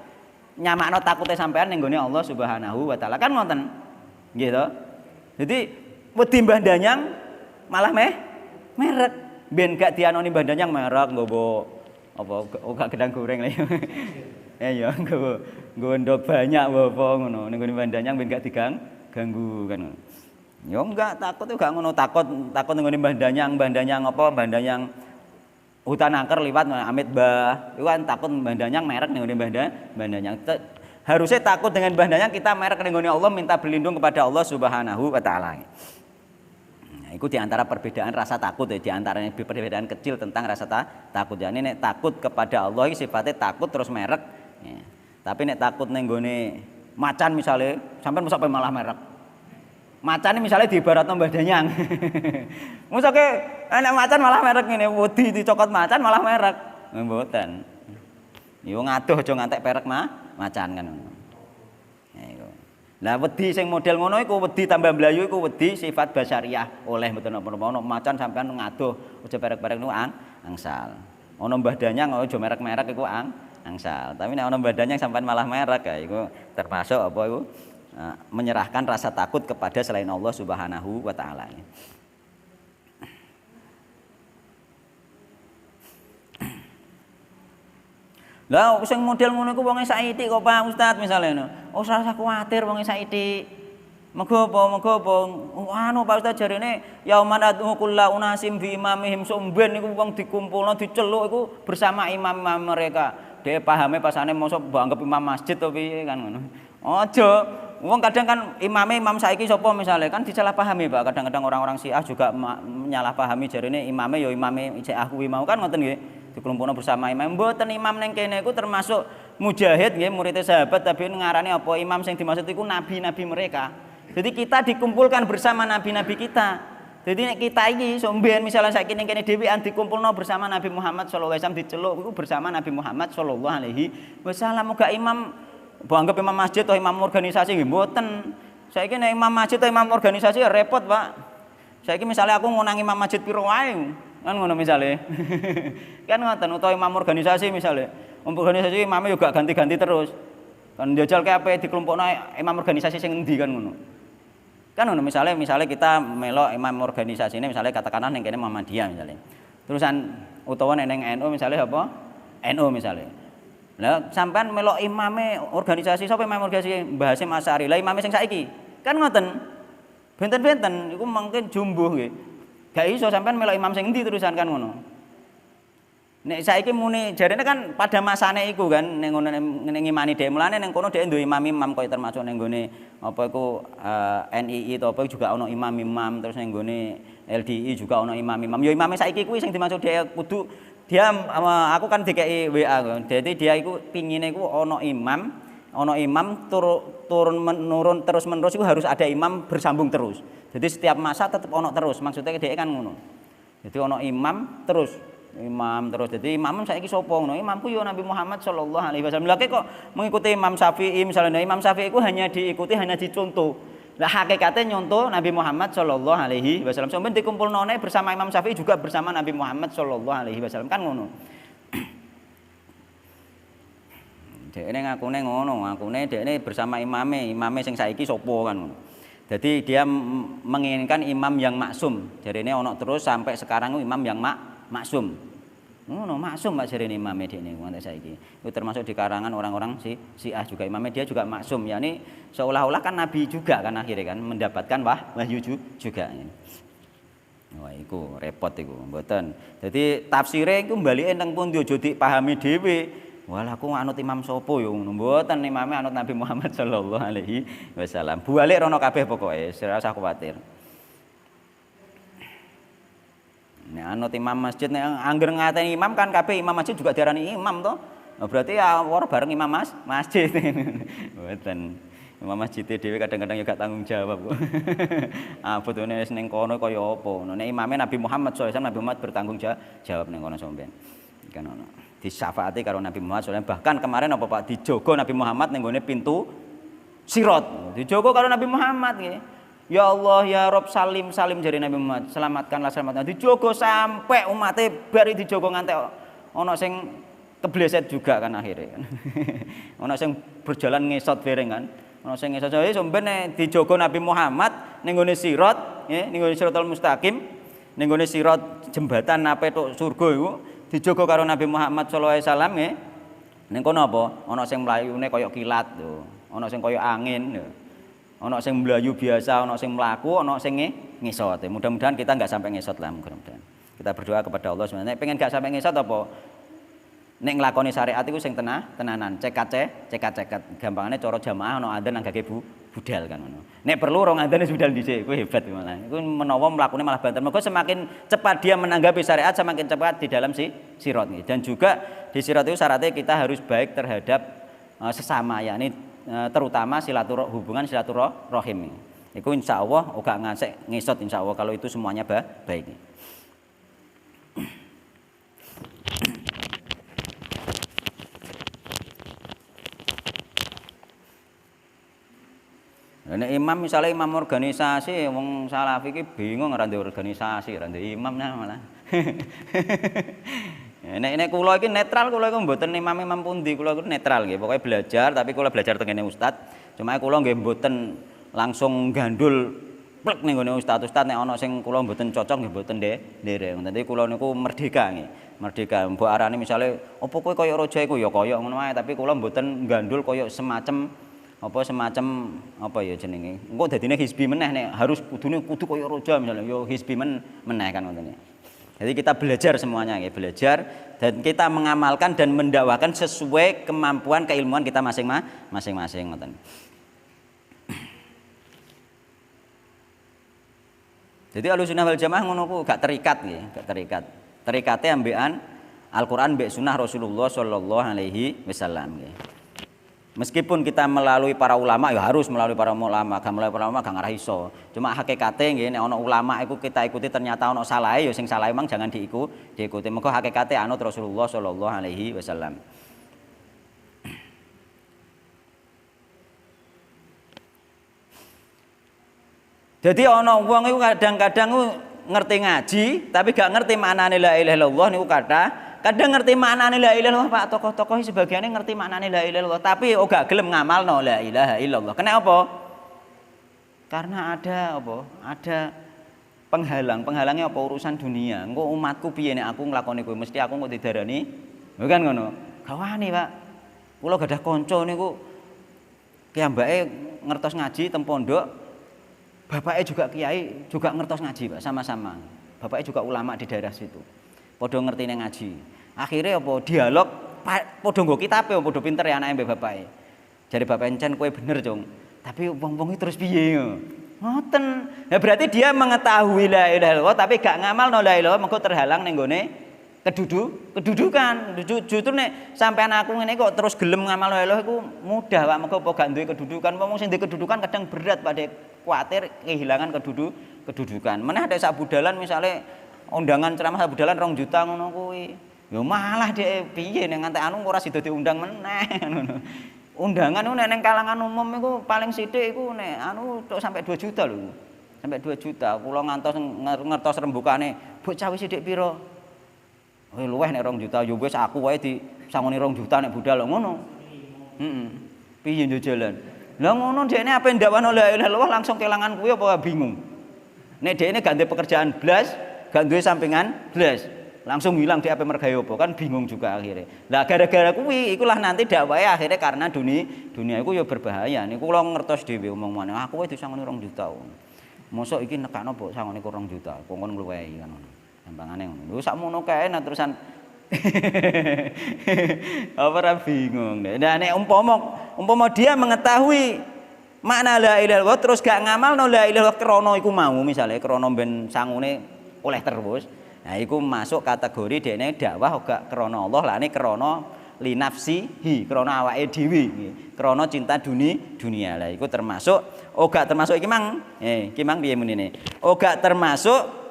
nyamakno takute sampean ning gone Allah Subhanahu wa taala. Kan ngoten. Nggih to? Jadi wedi Mbah Danyang malah merek ben gak dianoni Mbah Danyang merek nggowo apa gak gedang goreng lho. Ya nggowo ndok banyak apa ngono. Ning gone Mbandanyang ben gak diganggu kan. Ya enggak takut itu gak ngono, takut ning gone Mbandanyang apa Mbandanyang hutan angker liwat amit Mbah. Iku kan takut Mbandanyang merek ning gone Mbandanyang. Harusnya takut dengan Mbandanyang kita merek ning gone Allah minta berlindung kepada Allah Subhanahu wa taala. Itu diantara perbedaan rasa takut ya, diantaranya perbedaan kecil tentang rasa takut. Ya, ini takut kepada Allah ini sifatnya takut terus merek. Ya. Tapi nek takut ning gone macan misalnya, sampai sampai malah merek. Macan misalnya di ibarat Mbandanyang. Musake nek macan malah merek ngene, wedi dicokot macan malah merek. Mboten. Yo ngadoh aja ngantek perek macan kan. Lah wedi sing model ngono iku wedi tambah mlayu iku wedi sifat basyariah oleh mboten napa-napa ono macan sampean ngadoh aja perek-perek niku angsal. Ono Mbandanyang aja merek-merek iku angsal. Tapi nek ono Mbandanyang sampean malah merek ya iku termasuk apa iku menyerahkan rasa takut kepada selain Allah Subhanahu wa taala. Lah sing model ngono iku wonge saithik kok Pak Ustaz misale ngono. Oh ora usah kuwatir wonge saithik. Mergo apa? Anu Pak Ustaz jarene yauman adu kullu unasim fi imamihim sumben niku wong dikumpulno diceluk iku bersama imam-imam mereka. Dhek pahame pasane mosok mbok anggap imam masjid to piye kan ngono. Aja. Wong kadang kan imam saiki sapa misale kan disalahpahami Pak. Kadang-kadang orang-orang Syiah juga menyalahpahami jarene imame ya imame Syiah kuwi mau kan ngoten nggih. Dikumpulna bersama imam. Mboten imam ning kene iku termasuk mujahid nggih, murid sahabat tapi ngarani apa imam sing dimaksud iku nabi-nabi mereka. Jadi kita dikumpulkan bersama nabi-nabi kita. Jadi nek kita iki somben misalnya saiki ning kene dhewean dikumpulna bersama Nabi Muhammad sallallahu alaihi wasallam diceluk iku bersama Nabi Muhammad sallallahu alaihi wasallam. Muga imam mbok anggap imam masjid atau imam organisasi nggih mboten. Saiki nek imam masjid atau imam organisasi ya repot, Pak. Saiki misalnya aku ngonang imam masjid piro wae kan ngono misale. Kan ngoten utawa imam organisasi misale. Organisasi imame juga ganti-ganti terus. Kan njajal ke ape dikelompokno imam organisasi sing endi kan ngono. Kan ngono misale kita melok imam organisasi ini misale katakanlah ning kene Muhammadiyah misale. Terusan utawa ning NU misale apa? NU misale. Lah sampean melok imame organisasi sapa imam organisasi Mbah Hasyim Asy'ari. Lah imame sing saiki. Kan ngoten. Benten-benten iku mungkin jumbuh nggih. Gak iso sampean melok imam sing endi terusan kan ngono. Nek saiki muni jarene kan pada masane iku kan ning ngono ngimani dhek mulane ning kono dhek duwe imam-imam koyo termasuk ning gone apa iku NII to apa juga ana imam-imam terus ning gone LDI juga ana imam-imam. Ya imame saiki kuwi sing dimaksud dhek kudu dia aku kan dikeki WA. Jadi dia iku pingine iku ana imam turun menurun terus menerus itu harus ada imam bersambung terus. Jadi setiap masa tetap ono terus. Maksudnya dhek kan ngono. Jadi ono imam terus. Jadi imam saiki sapa ngono? Imamku ya Nabi Muhammad sallallahu alaihi wasallam. Lha kok mengikuti Imam Syafi'i misalnya Imam Syafi'i itu hanya diikuti hanya dicontoh. Lah hakikatnya nyontoh Nabi Muhammad sallallahu alaihi wasallam. Sampeyan dikumpulno bersama Imam Syafi'i juga bersama Nabi Muhammad sallallahu alaihi wasallam kan ngono. Dekne ngakune ngono, ngakune dekne bersama imame sing saiki sapa kan ngono. Jadi dia menginginkan imam yang maksum. Jarene ono terus sampai sekarang imam yang maksum. Ngono maksum Pak jarene imame dekne nganti saiki. Itu termasuk di karangan orang-orang Syiah juga imame dia juga maksum. Yani seolah-olah kan nabi juga kan akhirnya kan mendapatkan wahyu juga. Wah iku repot iku mboten. Jadi tafsire iku mbalike teng pundi aja dipahami dhewe. Walah aku anut imam sapa ya ngono mboten imame anut Nabi Muhammad sallallahu alaihi wasallam. Balik rono kabeh pokoke, ora usah kuwatir. Nek anut imam masjid nek angger ngateni imam kan kabeh imam masjid juga diarani imam to. Nah, berarti ya ora bareng imam masjid. Mboten. Imam masjid dhewe kadang-kadang ya gak tanggung jawab kok. Abotone wis ning kono kaya apa. Nek imame Nabi Muhammad sallallahu alaihi wasallam Nabi Muhammad bertanggung jawab ning kono sampean. Kan ono. Disyafaati karo Nabi Muhammad sallallahu bahkan kemarin apa Pak dijogo Nabi Muhammad ning gone pintu Sirat. Dijogo karo Nabi Muhammad nggih. Ya Allah ya Rob salim jari Nabi Muhammad. Selamatkanlah. Dijogo sampai umate bari dijogo ngantek ana sing kebleset juga kan akhirnya kan. Ana sing berjalan ngesot bareng kan. Ana sing ngesot jadi sampeyan dijogo Nabi Muhammad ning gone Sirat nggih, ning gone Siratal Mustaqim, ning gone Sirat jembatan ape tok surga iku dijogo karo Nabi Muhammad sallallahu alaihi wasallam nggih. Ning kono apa? Ana sing mlayune kaya kilat lho, ana sing kaya angin lho. Ana sing mlayu biasa, ana sing mlaku, ana sing ngesot. Mudah-mudahan kita enggak sampai ngesot lah mudah-mudahan. Kita berdoa kepada Allah sebenarnya pengen enggak sampai ngesot apa? Nek nglakoni syariat iku sing tenanan, cekat. Gampangane cara jamaah ana adzan nang gage budal kan ngono. Nek perlu rong adzan wis budal dhisik, kuwi hebat malah. Iku menawa mlakune malah banter. Mergo semakin cepat dia menanggapi syariat semakin cepat di dalam sirat nih. Dan juga di sirat itu syaratnya kita harus baik terhadap sesama yakni terutama hubungan silaturahim. Iku insyaallah ora ngasek ngesot insyaallah kalau itu semuanya baik. Nek imam misalnya imam organisasi wong salafi iki bingung ora ndek organisasi, ora ndek imam malah. Nek kula iki netral, kula iku mboten imam pundi, kula iku netral nggih. Pokoke belajar tapi kula belajar tengene ustaz. Cuma kula nggih mboten langsung gandul plek ning gone ustaz nek ana sing kula mboten cocok nggih mboten nderek. Dadi kula niku merdeka nggih. Merdeka. Mbok arane misale opo kowe kaya raja iku ya kaya ngono wae, tapi kula mboten gandul kaya semacam apa ya jenenge. Engko dadine hizbi meneh nek harus kudu kaya raja misalnya ya hizbi meneh kan ngoten. Jadi kita belajar semuanya ya, belajar dan kita mengamalkan dan mendakwakan sesuai kemampuan keilmuan kita masing-masing ngoten. Jadi Ahlussunnah wal Jamaah ngono ku gak terikat nggih, gak terikat. Terikate ambekan Al-Qur'an mbek sunah Rasulullah sallallahu alaihi wasallam nggih. Meskipun kita melalui para ulama ya harus melalui para ulama, gak melalui para ulama gak ngarah iso. Cuma hakikate nggih nek ana ulama iku kita ikuti ternyata ana salahe ya sing salah emang jangan diikuti. Mergo hakikate anut Rasulullah sallallahu alaihi wasallam. Jadi ana wong iku kadang-kadang ngerti ngaji tapi gak ngerti maknane la ilaha illallah niku kadang ngerti maknane la ilaha illallah Pak, tokoh-tokoh sebagiannya ngerti maknane la ilaha illallah tapi gak gelem ngamalno la ilaha illallah. Kenapa? Karena ada penghalangnya apa urusan dunia. Engko umatku piye nek aku nglakoni kuwi mesti aku kok didarani. Lho kan ngono. Gak wani, Pak. Kula gadah kanca niku piyambake ngertos ngaji teng pondok. Bapaknya juga kiai, juga ngertos ngaji, Pak, sama-sama. Bapaknya juga ulama di daerah situ. Padha ngertine ngaji. Akhirnya dialog padha nggo kitabe padha pinter ya anake mbek bapake. Jare bapak encen kowe bener, Cung. Tapi wong-wong terus piye yo? Ngoten. Nah, berarti dia mengetahui la ilaha illallah tapi gak ngamalno la ilaha illallah mengko terhalang ning gone kedudukan. Justru nek sampean aku ngene kok terus gelem ngamalno la ilaha iku mudah, Pak. Mengko apa gak duwe kedudukan. Wong sing duwe kedudukan kadang berat pada kuatir kehilangan kedudukan. Meneh ada sak budalan misale undangan ceramah sak budalan 2 juta ngono kuwi. Ya malah dhek piye nek ngantek anu ora sida diundang meneh ngono. Undangan nek ning kalangan umum iku paling sithik iku nek anu tok sampai 2 juta lho. Sampai 2 juta. Kula ngertos rembukane bocah wis sithik pira? Luweh nek 2 juta ya wis aku wae disangoni 2 juta nek budal ngono. Heeh. Piye yo jalan? Lah ngono dekne ape ndakwano la ilaha illallah langsung kelangan kuwi apa bingung. Nek dekne gak ndek pekerjaan blas, gak duwe sampingan blas, langsung hilang dia ape mergawe apa kan bingung juga akhirnya. Lah gara-gara kuwi ikulah nanti dakwahe akhirnya karena dunia iku ya berbahaya. Niku kula ngertos dhewe omong-omone. Aku wae disangoni 2 juta. Mosok iki nekakno mbok sangoni 2 juta. Kongkon ngluwehi kan ngono. Gampangane ngono. Lho sakmono kae nah terusan apa ora bingung. Nah nek umpama dia mengetahui makna la ilaha illallah terus gak ngamalno la ilaha illallah krana iku mau misale krana ben sangune oleh terus. Nah iku masuk kategori dekne dakwah gak krana Allah, lane krana linafsihi, krana awake dhewe, krana cinta dunia. Lah iku termasuk gak termasuk iki mang. Iki mang piye menine? Gak termasuk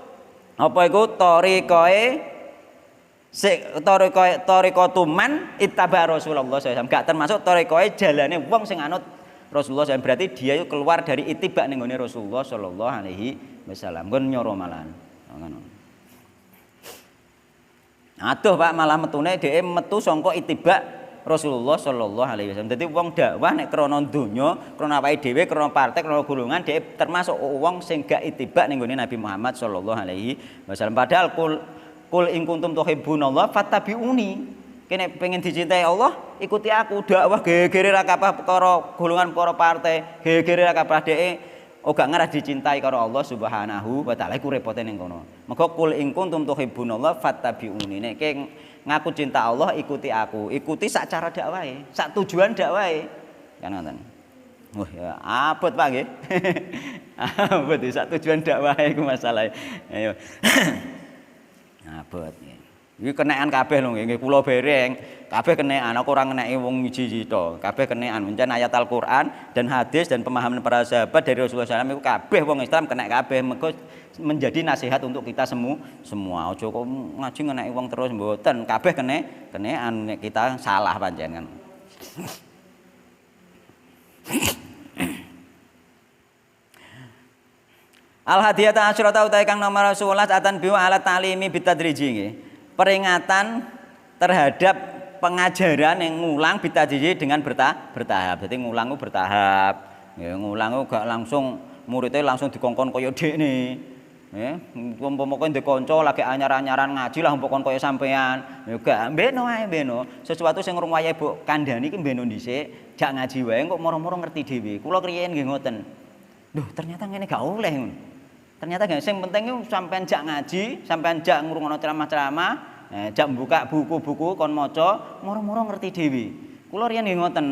apa iku thariqae Thariqatuman ittaba Rasulullah SAW. Gak termasuk thariqae jalane wong sing anut Rasulullah SAW. Berarti dia itu keluar dari ittiba ning gone Rasulullah sallallahu alaihi wasallam. Nggon nyoro malan. Ngono. Aduh Pak malah metune dhek metu saka ittiba Rasulullah sallallahu alaihi wasallam. Dadi wong dakwah nek krana donya, krana awake dhewe, krana partai, krana golongan dhek termasuk wong sing gak ittiba ning gone Nabi Muhammad sallallahu alaihi wasallam. Padahal Qul in kuntum tuhibbunallah fattabi'uni. Kene pengen dicintai Allah, ikuti aku. Dakwah gegere ra kabeh perkara golongan para partai, gegere ra kabeh dheke ora ngarah dicintai karo Allah Subhanahu wa taala iku repote ning kono. Mengko kul in kuntum tuhibbunallah fattabi'uni. Nek ngaku cinta Allah ikuti aku. Ikuti sak cara dakwahe, sak tujuan dakwahe. Kan ngoten. Wah ya abot Pak nggih. Abot sak tujuan dakwahe iku masalahe. Ayo. Abot nggih. Iki kenekan kabeh lho nggih kula bereng, kabeh kenekan aku ora ngeneki wong siji to, kabeh kenekan pancen ayat Al-Qur'an dan hadis dan pemahaman para sahabat dari Rasulullah SAW itu kabeh wong Islam kenek kabeh mergo menjadi nasihat untuk kita semua. Aja kok ngaji ngeneki wong terus mboten, kabeh kenekan nek kita salah pancen kan. Al-hadiyata asyrata utawi kang nomor 11 atan biwa alat ta'limi bitadriji nggih. Peringatan terhadap pengajaran yang ngulang bitadriji dengan bertahap. Jadi ngulang itu bertahap. Ya ngulang itu gak langsung muridnya langsung dikongkon kaya dekne. Ya, umpama kowe ndek kanca lagi anyar-anyaran ngaji lah umpama kaya sampean. Ya gak beno ae beno. Sesuatu sing urung wayahe mbok kandhani ki beno dhisik, jak ngaji wae kok moro-moro ngerti dhewe. Kula kriyen nggih ngoten. Duh, ternyata ngene gak oleh ngono. Ternyata gak sing penting iku sampean jak ngaji, sampean jak ngrungokno ceramah-ceramah, jak buka buku-buku kon maca, moro-moro ngerti dhewe. Kula riyen nggih ngoten.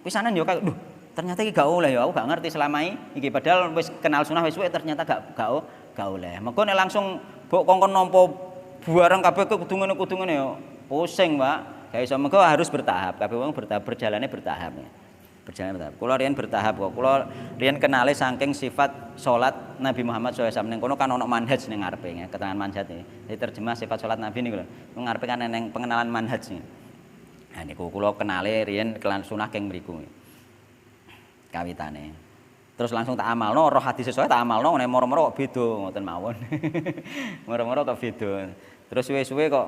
Pisanan ya duh, ternyata iki gak oleh ya, aku gak ngerti selama iki padahal wis kenal sunah wis suwe ternyata gak oleh. Mengko nek langsung mbok kongkon nampa bareng kabeh kudu ngene ya. Pusing, Pak. Gak iso mengko harus bertahap. Kabeh wong bertahap berjalannya bertahap. Berjalan bertahap. Kula riyen bertahap kok. Kula riyen kenale saking sifat salat Nabi Muhammad SAW. Ning kono kan ana manhaj ning ngarepe, keterangan manhaj iki. Jadi terjemah sifat salat Nabi niku lho. Ngarepe kan eneng pengenalan manhaj iki. Nah niku kula kenale riyen kelan sunah keng mriku. Kawitane. Terus langsung tak amalno roh hadis sesuai tak amalno nek moro-moro kok beda ngoten mawon. Moro-moro kok beda. Terus suwe-suwe kok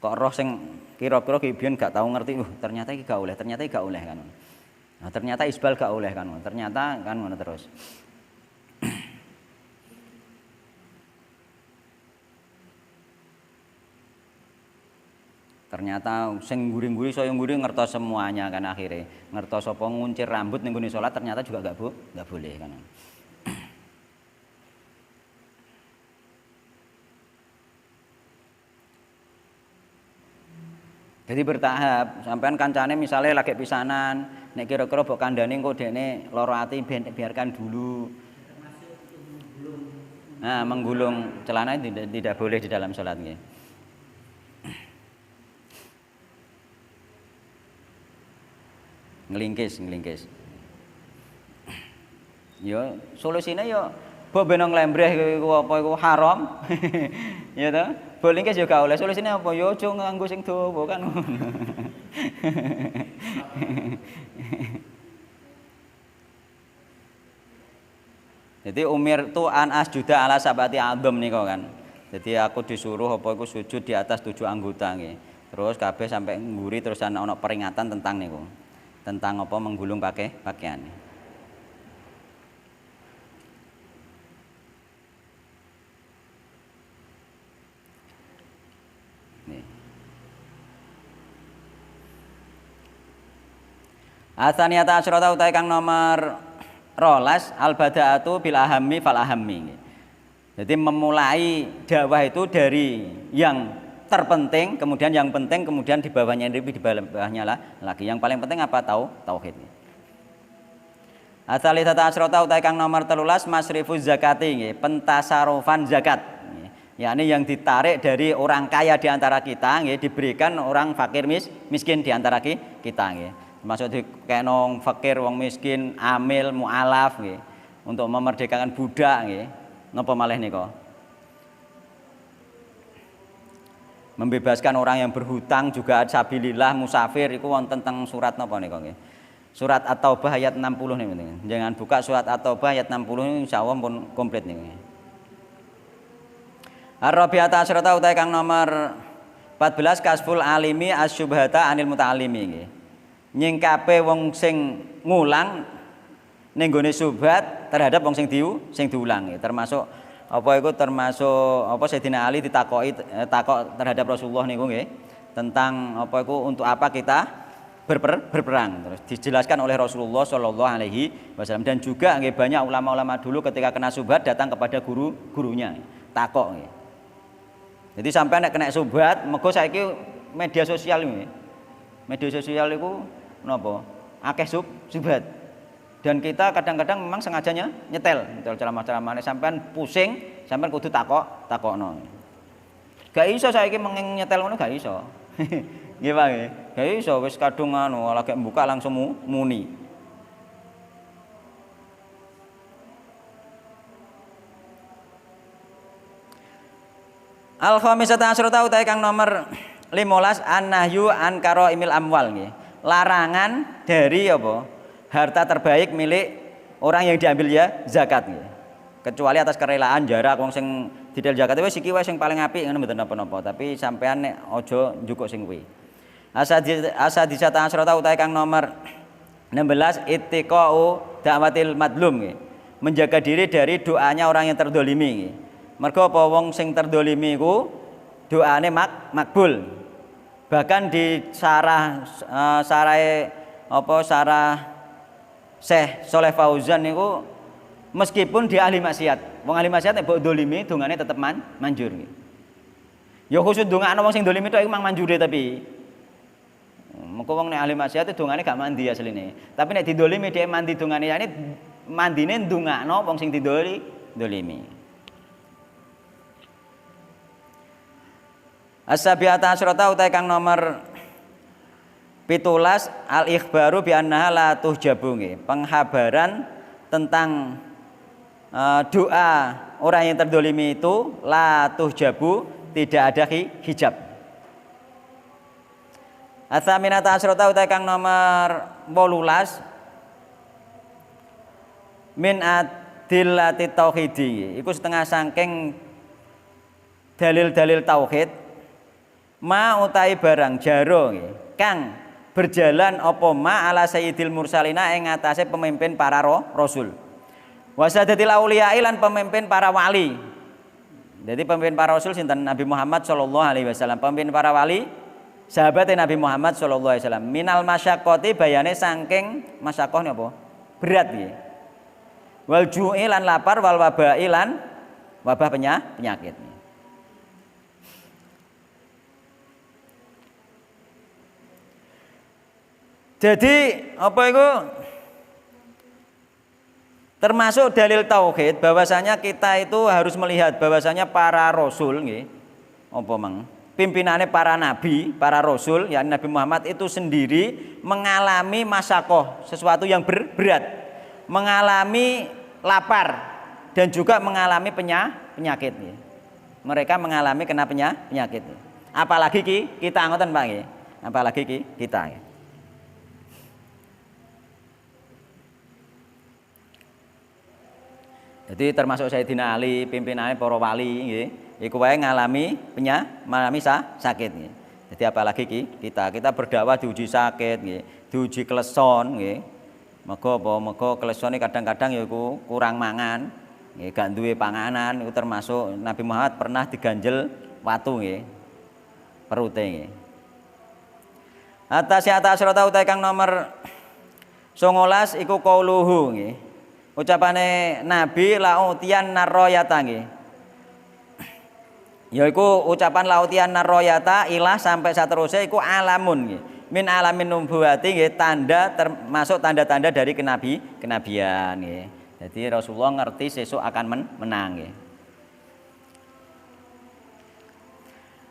roh sing kira-kira ki biyen gak tau ngerti, ternyata iki gak oleh, ternyata iki gak oleh kan. Nah, ternyata isbal gak oleh kan, ternyata kan ngono terus. Ternyata sing nguri-nguri saya nguri ngertos semuanya kan akhirnya. Ngertos apa nguncir rambut ning gone salat ternyata juga gak boleh kan. Jadi bertahap, sampean kancane misalnya lagi pisanan, nek kira-kira mbok kandhani engko dekne lara ati biarkan dulu. Nah, menggulung celana tidak boleh di dalam salat nggih. Ngelingkis. Yo solusine yo mbok ben nglembreh iku apa iku haram. Ya to? Bolingkis yo gak oleh. Solusine apa? Yo aja nganggo sing dawa kan. Jadi umir tu an asjuda ala sabati adham nika kan. Jadi aku disuruh apa iku sujud di atas 7 anggota nggih. Terus kabeh sampai ngguri terus ana peringatan tentang niku. Tentang apa menggulung pakaian. Atsaniyata asyrata utawi kang nomor 12 al-bada'atu bil ahammi fal ahammi. Jadi memulai dakwah itu dari yang terpenting, kemudian yang penting, kemudian di bawahnya lah lagi. Yang paling penting apa? Tauhid. Atsalitsata asyrata utawi kang nomor 13 masrifuz zakati nggih, pentasarufan zakat. Yakni yang ditarik dari orang kaya di antara kita nggih diberikan orang fakir miskin di antara kita nggih. Termasuk dikeno fakir wong miskin, amil, mualaf nggih. Untuk memerdekakan budak nggih. Napa malih nika? Membebaskan orang yang berhutang juga sabilillah, musafir iku wonten teng surat napa nika nggih. Surat At-Taubah ayat 60 niku. Jangan buka surat At-Taubah ayat 60 insyaallah pun komplit niku. Ar-Rabi'ata asyrata utawi kang nomor 14 kasful alimi asyubhata anil muta'allimi nggih. Nyingkape wong sing ngulang ning gone subhat terhadap wong sing diulang nggih. Termasuk apa iku termasuk apa Sayyidina Ali ditakoki takok terhadap Rasulullah niku nggih. tentang apa itu untuk apa kita berperang. Terus dijelaskan oleh Rasulullah Shallallahu Alaihi Wasallam dan juga banyak ulama-ulama dulu ketika kena subhat datang kepada gurunya takok. Jadi sampai nek kena subhat, mergo saiki media sosial ini. Media sosial itu napa? Akeh subhat. Dan kita kadang-kadang memang sengajanya nyetel ceramah-ceramah sampean pusing, sampean kudu takokno. Gak iso saiki nyetel ngono gak iso. Nggih Pak nggih. Gak iso wis kadung lagi buka langsung muni. Al-khamisata asyrata utawi kang nomor 15 an-nahyu an karaimil amwal nggih. Larangan dari apa? Harta terbaik milik orang yang diambil ya zakat nggih. Kecuali atas kerelaan jarak wong sing didel zakat wis iki wae sing paling apik ngono mboten napa-napa, tapi sampean nek aja njukuk sing kuwi. Asadisata asyrata utawi kang nomor 16 ittiqau da'watil madlum nggih. Menjaga diri dari doanya orang yang terdolimi nggih. Mergo apa wong sing terdolimi iku doane makbul. Bahkan di sarah Syekh Sholeh Fauzan niku meskipun dia ahli maksiat, wong ahli maksiat nek mbok dolimi dongane tetep manjur nggih. Ya khusus dongakno wong sing dolimi tok iku mang manjure tapi mengko wong nek ahli maksiat dongane gak mandi asline. Tapi nek didolimi dhek mandi dongane yani mandine ndongakno wong sing dolimi. As-sabiata asyrata utawi kang nomor 17 al-ikhbaru bi annaha la tuhjabu nggih. Penghabaran tentang doa orang yang terdolimi itu la tuhjabu, tidak ada hijab. Ats-tsaminata asyrata utawi kang nomor 18 min adillati tauhidi. Iku setengah saking dalil-dalil tauhid. Ma utai barang jaro kang berjalan apa ma ala sayyidil mursalina ing atase pemimpin para rasul. Wasadatil auliya lan pemimpin para wali. Jadi pemimpin para rasul sinten Nabi Muhammad sallallahu alaihi wasallam, pemimpin para wali sahabat Nabi Muhammad sallallahu alaihi wasallam. Minal masyaqqati bayane saking masyaqqah napa? Berat nggih. Wal ju'i lan lapar wal waba'i lan wabah penyakit. Jadi apa itu termasuk dalil tauhid bahwasanya kita itu harus melihat bahwasanya para rasul nggih apa mang pimpinannya para nabi, para rasul yakni Nabi Muhammad itu sendiri mengalami masyakoh, sesuatu yang berat, mengalami lapar dan juga mengalami penyakit nggih. Mereka mengalami kena penyakit. Apalagi kita ngoten Pak nggih. Apalagi kita nggih. Jadi termasuk Sayyidina Ali, pimpinannya para wali nggih, iku wae ngalami sakit nggih. Jadi apalagi kita berdakwah diuji sakit nggih, diuji kleson nggih. Mergo klesone kadang-kadang ya iku kurang mangan, nggih, gak duwe panganan, iku termasuk Nabi Muhammad pernah diganjel watu nggih. Perute nggih. Atas asyrata utawi kang nomor 19 iku qauluhu nggih. Ucapane Nabi lautian narroyata nggih. Yaiku ucapan lautian narroyata ilah sampai saterusnya iku alamun nggih. Min alamin nubuwati nggih, tanda termasuk tanda-tanda dari kenabian nggih. Jadi Rasulullah ngerti sesuk akan menang nggih.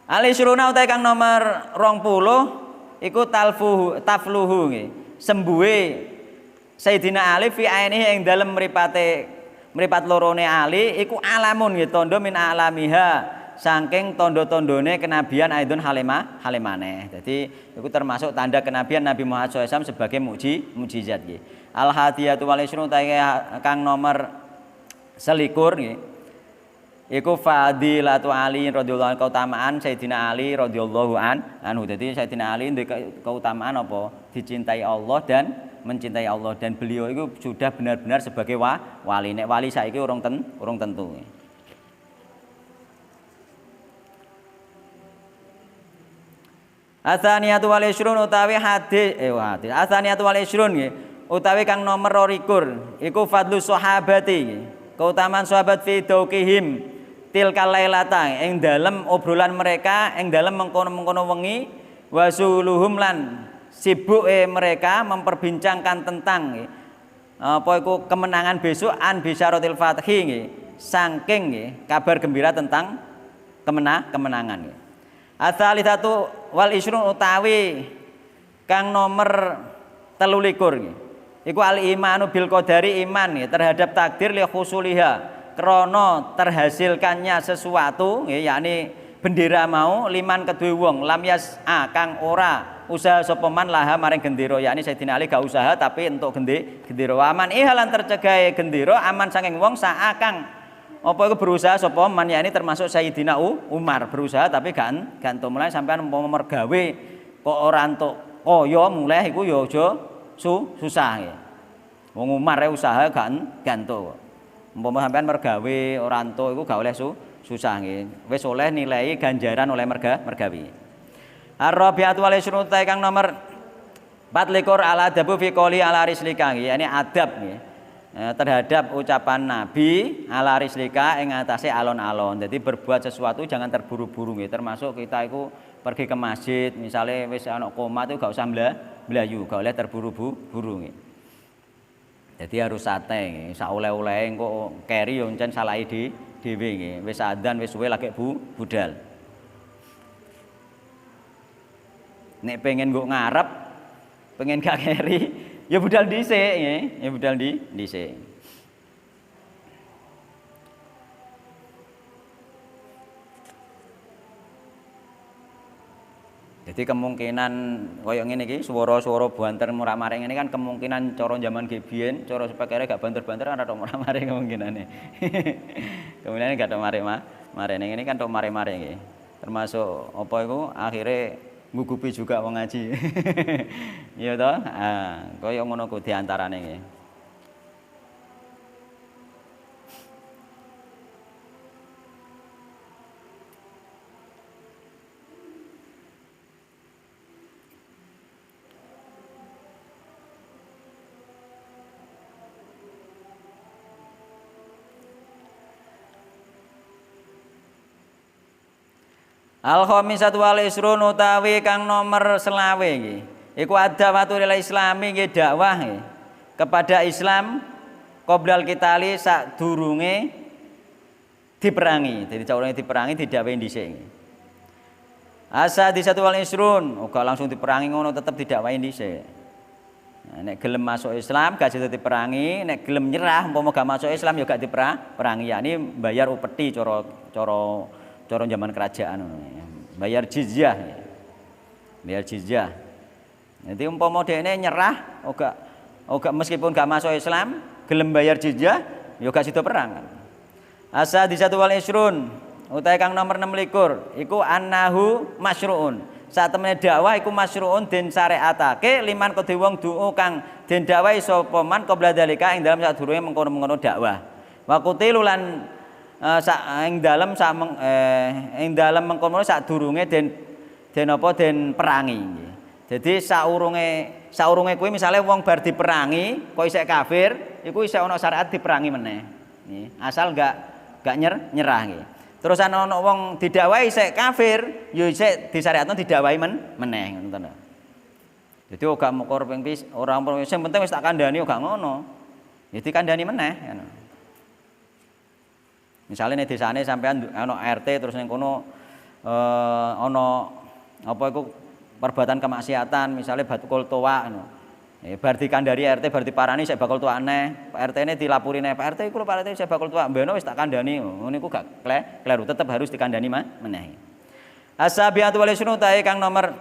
Al-isyruna utawi kang nomor 20 iku tafluhu nggih. Sembuhe Sayyidina Ali fi ainihi ing dalem mripat lorone Ali iku alamun nggih, tandha min alamiha saking tandha-tandhane kenabian aidun halimane. Jadi iku termasuk tanda kenabian Nabi Muhammad SAW sebagai mukjizat nggih. Al hadiyatu wal isrun kang nomor 21 nggih. Iku fadilatu Ali radhiyallahu anhu, keutamaan Sayyidina Ali radhiyallahu anhu. Jadi Sayyidina Ali duwe keutamaan apa? Dicintai Allah dan mencintai Allah, dan beliau itu sudah benar-benar sebagai wali. Nek wali saiki urung tentu. Atsaniyatu wal isrun utawi hadis Atsaniyatu wal isrun nggih utawi kang nomor 22 iku fadlu sahabati keutamaan sahabat fi daukihim tilkal lailata ing dalem obrolan mereka ing dalem mengkono-mengkono wengi wasuluhum lan sibuke mereka memperbincangkan tentang apa iku kemenangan besok an bisyaratil fathi nggih saking nggih kabar gembira tentang kemenangan nggih. Ats-tsalitsatu wal isrun utawi kang nomor 23 nggih. Iku al imanu bil qadari iman nggih terhadap takdir li khusuliha krana terhasilkannya sesuatu nggih yakni bendera mau liman kedue wong lam yas kang ora usaha sapa man laha maring gendera yakni Sayyidina Ali gak usaha tapi entuk gendera aman ihalan tercegahe gendera aman saking wong sak kang apa iku berusaha sapa man yakni termasuk Sayyidina Umar berusaha tapi gak entuk mulai sampean umpama mergawe kok ora entuk kaya mulai iku ya aja susah ya. Wong Umar usaha gak entuk. Umpama sampean mergawe ora entuk iku gak oleh susah nggih. Wis oleh nilai ganjaran oleh mergawe. Ar-rabi'atu wal isrun kang nomor 24 al adabu fi qouli ala rislika nggih. Yani adab nggih. Terhadap ucapan Nabi ala rislika ing atase alon-alon. Jadi berbuat sesuatu jangan terburu-buru nggih. Termasuk kita iku pergi ke masjid misalnya wis ana qomat itu gak usah blayu, gak oleh terburu-buru nggih. Jadi harus santai nggih. Sak oleh-oleh engko keri yo encen salahi dhewe nggih. Wis adzan wis suwe lagi budal. Nek pengen nggo ngarep, pengen gak keri, ya budal dhisik nggih, ya budal dhisik. Jadi kemungkinan koyo ngene iki swara-swara banter murak-maring ini kan kemungkinan cara zaman biyen, cara sepekere gak banter-banter ana tok murak-maring kemungkinane. Kemungkinane gak tok maring ini kan tok maring-maring nggih. Termasuk apa iku akhire ngugupi juga wong ngaji. Iya toh? Koyo ngono ku diantarane nggih. Al-khamisatu wal isrun utawi kang nomor 20 nggih. Iku adawatu lil islami nggih dakwah nggih kepada Islam qoblal qitali sadurunge diperangi. Jadi caurane diperangi didhawuhi dhisik nggih. As-sadisatu wal isrun uga langsung diperangi ngono tetep didhawuhi dhisik. Nek gelem masuk Islam gak jadi diperangi, nek gelem nyerah umpama gak masuk Islam ya gak diperangi yakni bayar upeti cara zaman kerajaan bayar jizyah. Jadi umpama dhekne nyerah oga meskipun gak masuk Islam gelem bayar jizyah ya gak sida perang. As-sadisatu wal isrun utahe kang nomor 26 iku annahu masyru'un. Satemene dakwah iku masyru'un den syariatake liman kedhe wong du'u kang den dakwahi sapa man qabla dalika ing dalem sadurunge mengkono-mengkono dakwah. Wa qutilu lan ing dalem mengkono sadurunge den perangi. Jadi saurunge kuwi misale wong bar diperangi kok isih kafir, iku isih ana syariat diperangi meneh. Asal gak nyerah nggih. Terus ana wong didakwahi isih kafir, ya isih disyariatno didakwahi meneh ngoten. Jadi ora mukor ping ora sing penting wis tak kandhani ora ngono. Ya dikandhani meneh ngono. Misalnya nih desane sampean ana RT terus ning kono ana apa iku perbuatan kemaksiatan misalnya bakul tuwa ngono. Bar dikandhani RT bar diparani sik bakul tuwa neh. Pak RT-ne dilapuri neh, Pak RT iku lho Pak RT sik bakul tuwa. Mbene wis tak kandhani. Ngono iku gak kleru tetep harus dikandhani meneh. As-sabiatu wal isrun tae kang nomor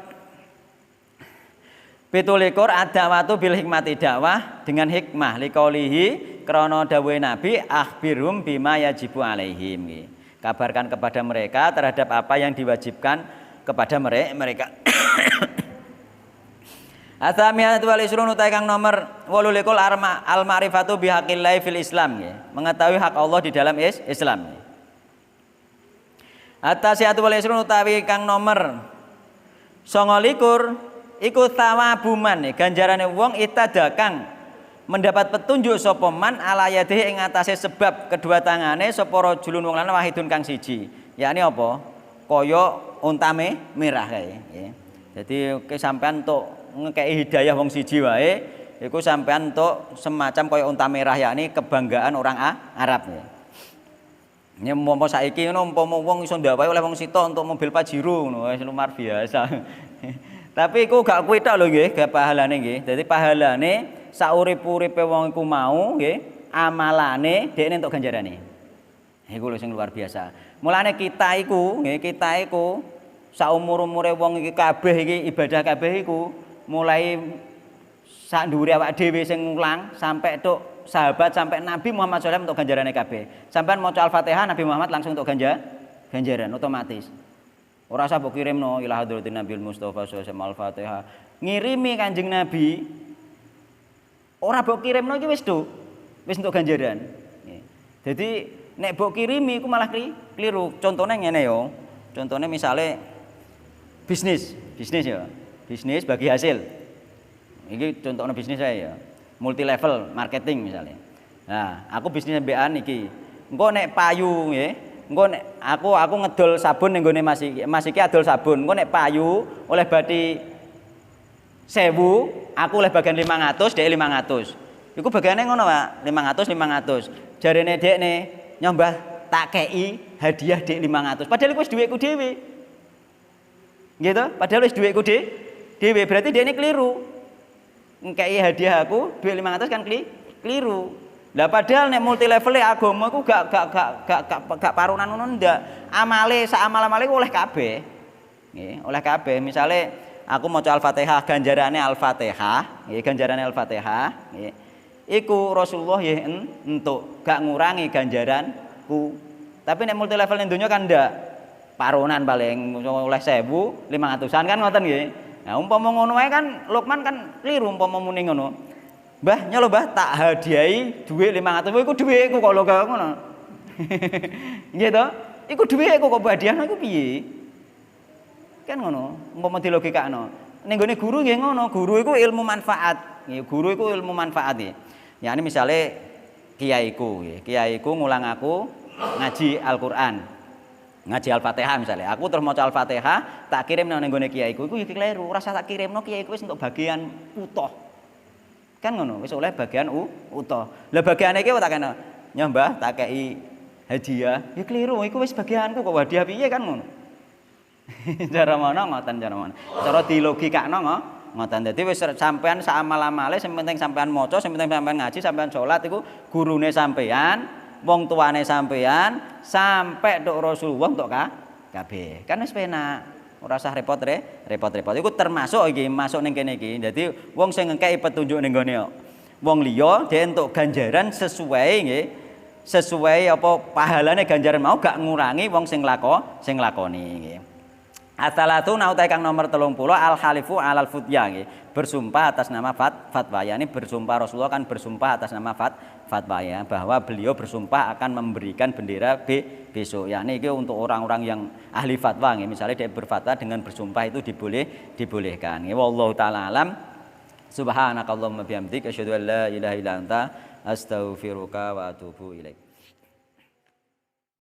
17 ad-da'watu bil hikmati dakwah dengan hikmah liqaulihi krana dawuhe Nabi akhbirum bima yajibu alaihim. Kabarkan kepada mereka terhadap apa yang diwajibkan kepada mereka. Atsamiyatu wal isrun utahe kang nomor 18 al-ma'rifatu bihaqillahi fil Islam nggih. Mengetahui hak Allah di dalam Islam. At-tasiyatu wal isrun utawi kang nomor 29 iku thawabuman ganjarane wong itadakang mendapat petunjuk sapa man ala yadihi ing atase sebab kedua tangane sapa rajulun wong lanang wahidun kang siji. Yakni apa? Kaya unta merah kae nggih. Dadi sampean entuk ngekeki hidayah wong siji wae iku sampean entuk semacam kaya unta merah yakni kebanggaan orang Arab nggih. Nek umpama saiki ngono umpama wong iso ndawahi oleh wong sitok untuk mobil Pajero ngono wis luar biasa. Tapi iku gak kuwi tok lho nggih, gak pahalane nggih. Dadi pahalane saurip-uripe wong iku mau nggih, amalane dekne entuk ganjarane. Iku lho sing luar biasa. Mulane kita iku nggih, kita iku saumur-umure wong iki kabeh iki ibadah kabeh iku mulai sak ndhuwure awak dhewe sing ngulang sampai tok sahabat sampai Nabi Muhammad SAW untuk ganjarannya kabeh. Sampean maca Al-Fatihah Nabi Muhammad langsung untuk ganjaran otomatis. Ora usah mbok kirimno ila hadratin Nabil Mustofa sallallahu Al-Fatihah. Ngirimi Kanjeng Nabi ora mbok kirimno iki wis untuk ganjaran. Jadi nek mbok kirimi iku malah keliru. Contohnya ngene yo. Contohnya misale bisnis ya. Bisnis bagi hasil. Iki contohnya bisnis saya ya. Multi level marketing misalnya. Nah, aku bisnis mbekan iki. Engko nek payu nggih, engko nek aku ngedol sabun ning gone Mas iki adol sabun. Engko nek payu oleh bati 1000, aku oleh bagian 500, dhek 500. Iku bagiane ngono, Pak. 500. Jarene dekne nyombah tak kei hadiah dhek 500. Padahal iku wis dhuwitku dhewe. Nggih to? Padahal wis dhuwitku dhewe. Berarti dekne keliru. Ngkei hadiah aku duit 500 kan keliru. Lah padahal nek multi level agama iku gak parunan ngono ndak. Amale sak amal-amale oleh kabeh. Nggih, oleh kabeh. Misale aku maca Al-Fatihah ganjarane Al-Fatihah, nggih ganjarane Al-Fatihah, nggih. Iku Rasulullah ya entuk gak ngurangi ganjaranku. Tapi nek multi level ning donya kan ndak. Parunan paling oleh 1000, 500-an kan ngoten nggih. Nah, umpama ngono wae kan Lukman kan keliru umpama muni ngono. Mbah, nyalo Mbah tak hadiahi dhuwit 500. Iku dhuwitku kok lho ngono. Nggih to? Iku dhuwitku kok hadiahno iku piye? Kan ngono, umpama dilogikakno. Ning gone guru nggih ngono, guru iku ilmu manfaat. Nggih, guru iku ilmu manfaat nggih. Ya ini misale kiaiku nggih. Kiaiku ngulang aku ngaji Al-Qur'an. Ngaji Al-Fatihah misalnya, aku terus maca Al-Fatihah, tak kirim nang nggone kiaiku, iku iki kleru, ora usah tak kirimno kiaiku wis entuk bagian utuh. Kan ngono, wis oleh bagian utuh. Lah bagiane iki tak kena, nyembah tak kei hadiah, ya keliru, iku wis bagianku kok hadiah piye kan ngono. Cara mana ngoten cara mana. Cara dilogikakno ngoten. Dadi wis sampean sak amal-amale sing penting sampean maca, sing penting sampean ngaji, sampean salat iku gurune sampean. Wong tuane sampean sampai tok Rasulullah tok kabeh. Kan wis penak. Ora usah repot-repot. Iku termasuk iki masuk ning kene iki. Dadi wong sing ngekeki petunjuk ning gone wong liya dhek entuk ganjaran sesuai nggih. Sesuai apa pahalane ganjaran mau gak ngurangi wong sing lakoni nggih. Asalatu nautai kang nomor 30 al khalifu alal futya nggih. Bersumpah atas nama fatwa. Ya ini bersumpah Rasulullah kan bersumpah atas nama fatwa ya, bahwa beliau bersumpah akan memberikan bendera besok. Ya ini untuk orang-orang yang ahli fatwa nggih. Misalnya dia berfatwa dengan bersumpah itu dibolehkan. Nggih wallahu taala alam. Subhanakallahumma bihamdika asyhadu an la ilaha illa anta astaghfiruka wa atubu ilaik.